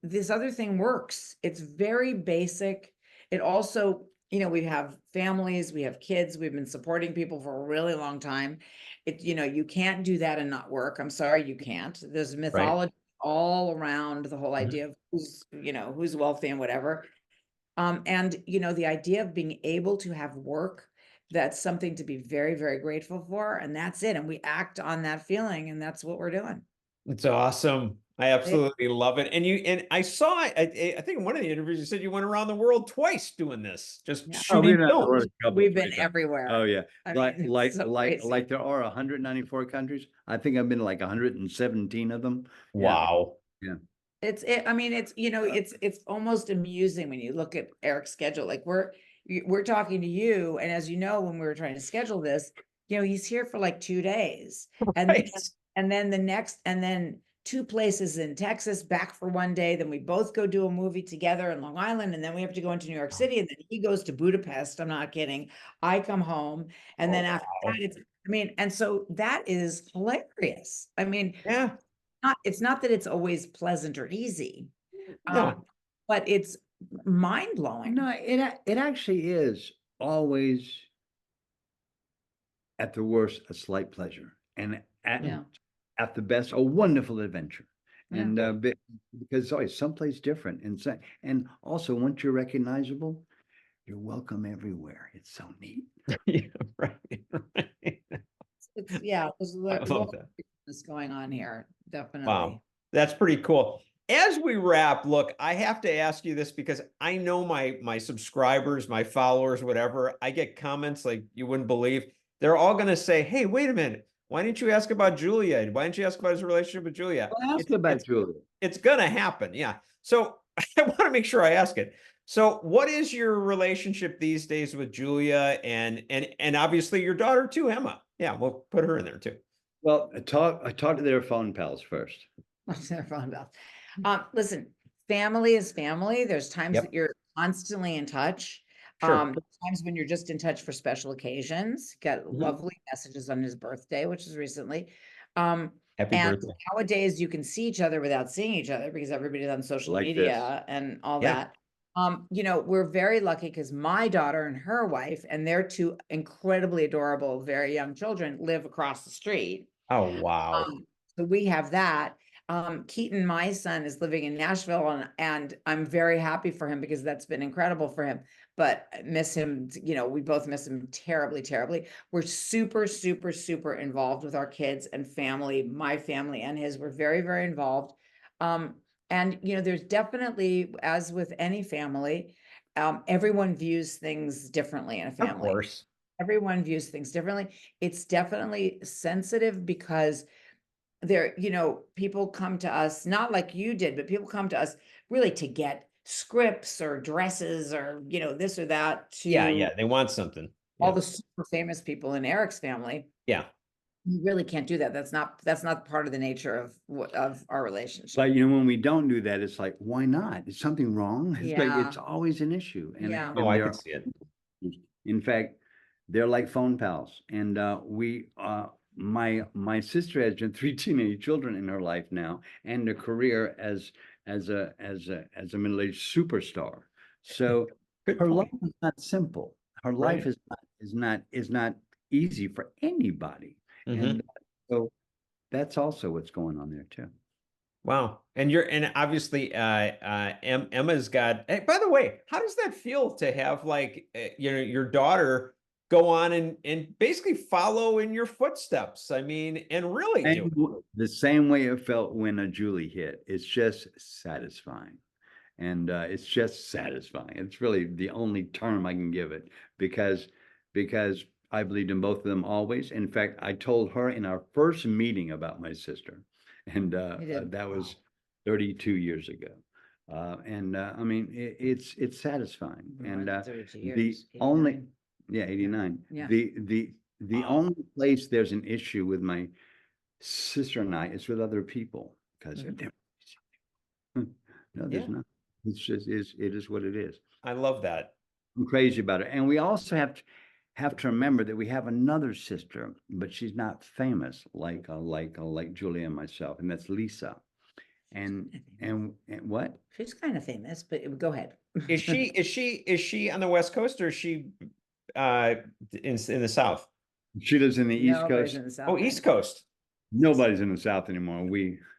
this other thing works. It's very basic. It also we have families, we have kids, we've been supporting people for a really long time. You can't do that and not work. I'm sorry, you can't. There's Right. mythology all around the whole Mhm. idea of who's wealthy and whatever. And the idea of being able to have work, that's something to be very, very grateful for. And that's it. And we act on that feeling, and that's what we're doing. It's awesome. I Yeah. absolutely love it. And I saw, I think in one of the interviews, you said you went around the world twice doing this, just Yeah. Oh, we've shooting been out the world films. a couple, We've 3 been times. everywhere. Oh, yeah. I Like mean, like it's so like crazy. like there are 194 countries. I think I've been to like 117 of them. Yeah. Wow. Yeah. I mean, it's almost amusing when you look at Eric's schedule. Like we're talking to you, and as you know, when we were trying to schedule this, he's here for like 2 days, and Right. then 2 places in Texas, back for 1 day. Then we both go do a movie together in Long Island, and then we have to go into New York City, and then he goes to Budapest. I'm not kidding. I come home, and then after that, and so that is hilarious. I mean, Yeah. it's not that it's always pleasant or easy, No. but it's mind-blowing. No, it actually is always at the worst a slight pleasure, and Yeah. at the best a wonderful adventure. Yeah. And because it's always someplace different, and also once you're recognizable, you're welcome everywhere. It's so neat. Yeah, right. There's I a love lot that. of going on here, definitely. Wow. That's pretty cool. As we wrap, look, I have to ask you this because I know my subscribers, my followers, whatever, I get comments like you wouldn't believe. They're all going to say, "Hey, wait a minute. Why didn't you ask about Julia? Why didn't you ask about his relationship with Julia?" Well, ask about Julia. It's going to happen. Yeah. So I want to make sure I ask it. So what is your relationship these days with Julia and obviously your daughter too, Emma? Yeah, we'll put her in there too. Well, I talked to their phone pals first. Listen, family is family. There's times Yep. that you're constantly in touch. Sure. There's times when you're just in touch for special occasions. Got lovely messages on his birthday, which is recently. Happy And birthday. nowadays you can see each other without seeing each other because everybody's on social Like media and all Yeah. that. We're very lucky because my daughter and her wife and their 2 incredibly adorable, very young children live across the street. Oh, wow. So we have that. Keaton, my son, is living in Nashville, and I'm very happy for him because that's been incredible for him. But I miss him, we both miss him terribly, terribly. We're super, super, super involved with our kids and family, my family and his. We're very, very involved. And there's definitely, as with any family, everyone views things differently in a Of family. course. Everyone views things differently. It's definitely sensitive because people come to us, not like you did, but people come to us really to get scripts or dresses or, this or that Yeah, to they want something. all Yeah. the super famous people in Eric's family. Yeah. You really can't do that. That's not part of the nature of our relationship. But when we don't do that, it's like, why not? Is something wrong? It's like Yeah. it's always an issue. And, Yeah. and Oh, I they're- can see it. in fact, they're like phone pals. And my sister has been 3 teenage children in her life now, and a career as a middle-aged superstar. So Good her point. life is not simple. Her life is not easy for anybody. Mhm. And so that's also what's going on there too. Wow. And obviously Emma's got, hey, by the way, how does that feel to have like your daughter go on and basically follow in your footsteps? I mean, and really do it. The same way it felt when a Julie hit. It's just satisfying. And it's just satisfying. It's really the only term I can give it because I believed in both of them always. In fact, I told her in our first meeting about my sister, and that was 32 years ago. I mean, it's satisfying. And the only 89. Yeah. The only place there's an issue with my sister and I is with other people because no, there's not. It's just it is what it is. I love that. I'm crazy about it. And we also have to remember that we have another sister, but she's not famous like Julia and myself, and that's Lisa. and what? She's kind of famous, but go ahead. Is she on the West Coast or is she in the South? She lives in the East Nobody's Coast. in the South Oh, End. East Coast. Nobody's in the South anymore.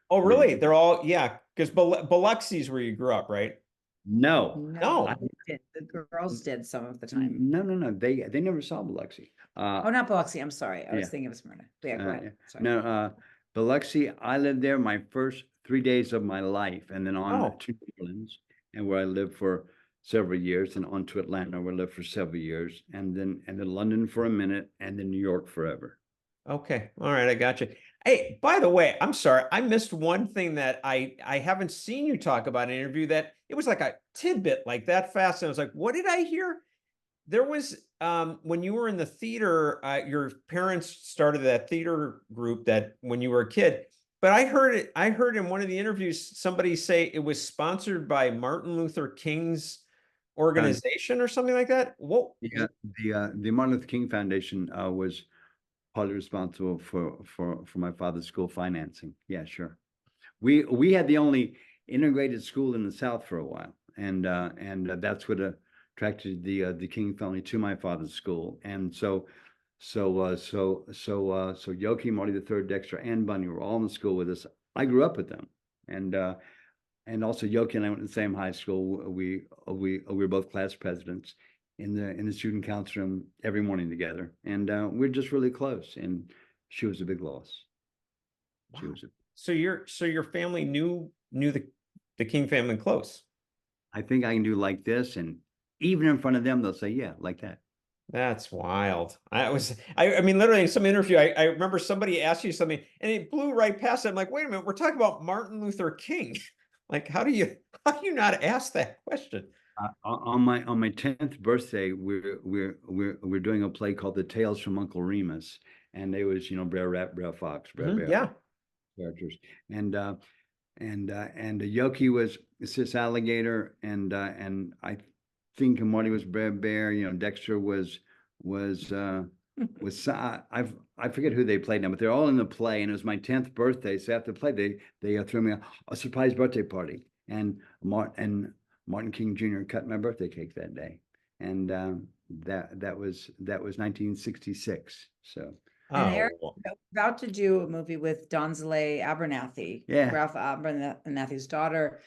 Oh, really? They're all, yeah, because Biloxi's where you grew up, right? No. No, No. the girls did some of the time. No. They never saw Biloxi. Oh, not Biloxi. I'm sorry. I was yeah. thinking of Smyrna. Yeah, go ahead. Sorry. No, Biloxi, I lived there my first 3 days of my life, and then on to New Orleans, and where I lived for several years, and on to Atlanta, where I lived for several years, and then London for a minute, and then New York forever. Okay. All right. I got you. Hey, by the way, I'm sorry. I missed one thing that I haven't seen you talk about in an interview that it was like a tidbit like that fast. And I was like, what did I hear? There was, when you were in the theater, your parents started that theater group that when you were a kid, but I heard in one of the interviews, somebody say it was sponsored by Martin Luther King's organization or something like that. What? Yeah, the Martin Luther King Foundation was partly responsible for my father's school financing. Yeah, sure. We had the only integrated school in the South for a while, and that's what attracted the King family to my father's school. And so Yoki, Marty the Third, Dexter, and Bunny were all in the school with us. I grew up with them, and also Yoki and I went to the same high school. We were both class presidents in the student council room every morning together, and we're just really close. And she was a big loss. Wow. She was So your family knew the King family close. I think I can do like this, and even in front of them, they'll say, yeah, like that. That's wild. I mean, literally in some interview, I remember somebody asked you something and it blew right past it. I'm like, wait a minute, we're talking about Martin Luther King. Like, how do you not ask that question? On my 10th birthday, we're doing a play called The Tales from Uncle Remus, and it was, Brer Rat, Brer Fox, Brer Bear Yeah. characters, and Yoki was Sis Alligator, and I think Marty was Brer Bear. Dexter was I forget who they played now, but they're all in the play, and it was my 10th birthday. So after the play, they threw me a surprise birthday party, and Martin King Jr. cut my birthday cake that day, and that was 1966. So. And Eric about to do a movie with Donzelle Abernathy, Ralph Abernathy's daughter,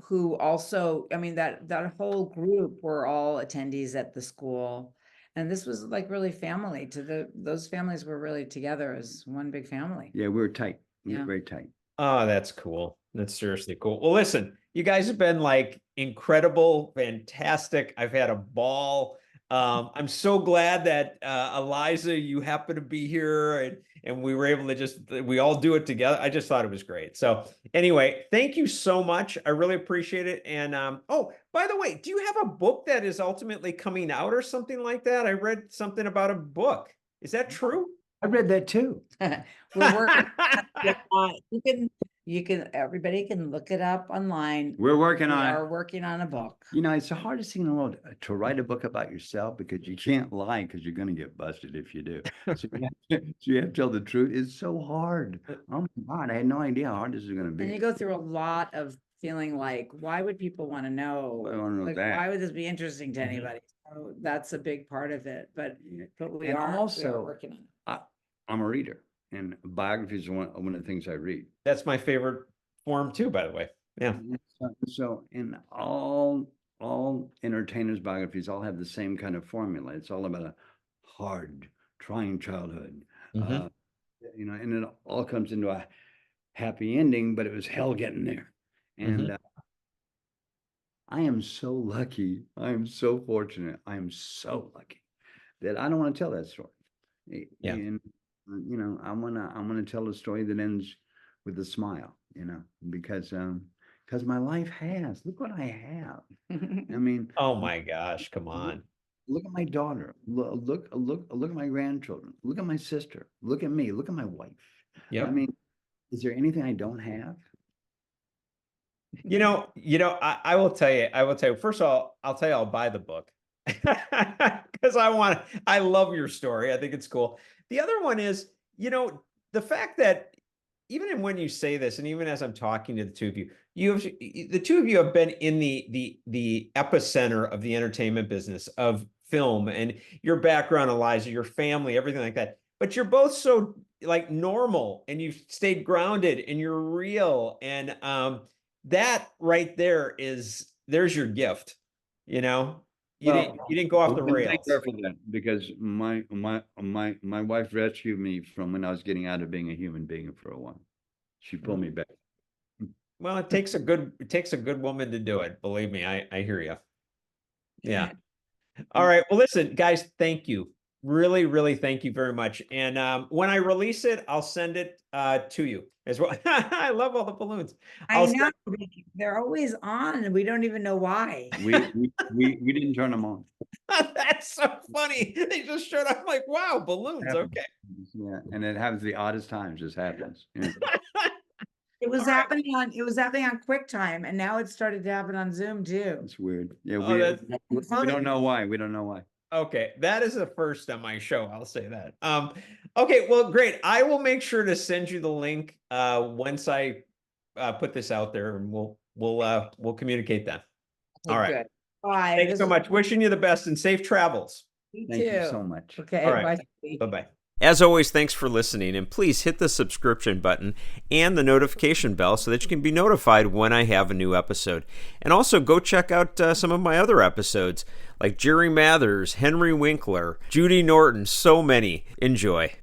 who also, I mean, that whole group were all attendees at the school. And this was like really family those families were really together as one big family. Yeah, we were tight. We were very tight. Oh, that's cool. That's seriously cool. Well, listen, you guys have been like incredible, fantastic. I've had a ball. I'm so glad that Eliza, you happen to be here and we were able to we all do it together. I just thought it was great. So anyway, thank you so much. I really appreciate it. And oh, by the way, do you have a book that is ultimately coming out or something like that? I read something about a book. Is that true? I read that too. We're working. Everybody can look it up online. We're working We on are working on a book. It's the hardest thing in the world to write a book about yourself, because you can't lie, because you're going to get busted if you do. So you have to tell the truth. It's so hard. Oh my God, I had no idea how hard this is going to be. And you go through a lot of feeling like, why would people want to know? I want to know Like, that. why would this be interesting to anybody? So that's a big part of it. But we are also working on it. I'm a reader, and biographies are one of the things I read. That's my favorite form too, by the way. Yeah. So in all entertainers' biographies all have the same kind of formula. It's all about a hard, trying childhood. And it all comes into a happy ending, but it was hell getting there. And I am so lucky. I am so fortunate. I am so lucky that I don't want to tell that story. Yeah. And I want to tell a story that ends with a smile, because my life has. Look what I have. I mean, oh my gosh, come on. Look at my daughter. Look at my grandchildren. Look at my sister. Look at me. Look at my wife. Yeah. I mean, is there anything I don't have? I will tell you, first of all, I'll tell you, I'll buy the book because I love your story. I think it's cool. The other one is, the fact that even when you say this, and even as I'm talking to the two of you, the two of you have been in the epicenter of the entertainment business of film, and your background, Eliza, your family, everything like that. But you're both so like normal, and you've stayed grounded, and you're real, and that right there's your gift. You know, you didn't go off the rails. Thank her for that, because my wife rescued me from when I was getting out of being a human being for a while. She pulled me back. Well, it takes a good woman to do it. Believe me, I hear you. Yeah. All right. Well, listen, guys, thank you. Really, really thank you very much. And when I release it, I'll send it to you as well. I love all the balloons. I know they're always on, and we don't even know why. We didn't turn them on. That's so funny. They just showed up. I'm like, wow, balloons. Okay. Yeah, and it happens the oddest times. Just happens. Yeah. It was happening on QuickTime, and now it started to happen on Zoom too. It's weird. Yeah, we don't know why. We don't know why. Okay, that is a first on my show. I'll say that. Okay, well, great. I will make sure to send you the link once I put this out there, and we'll communicate that. Okay, all right. Good. Bye. Thanks so much. Wishing you the best and safe travels. You Thank too. you so much. Okay. All right. Bye. Bye-bye. As always, thanks for listening, and please hit the subscription button and the notification bell so that you can be notified when I have a new episode. And also go check out some of my other episodes, like Jerry Mathers, Henry Winkler, Judy Norton, so many. Enjoy.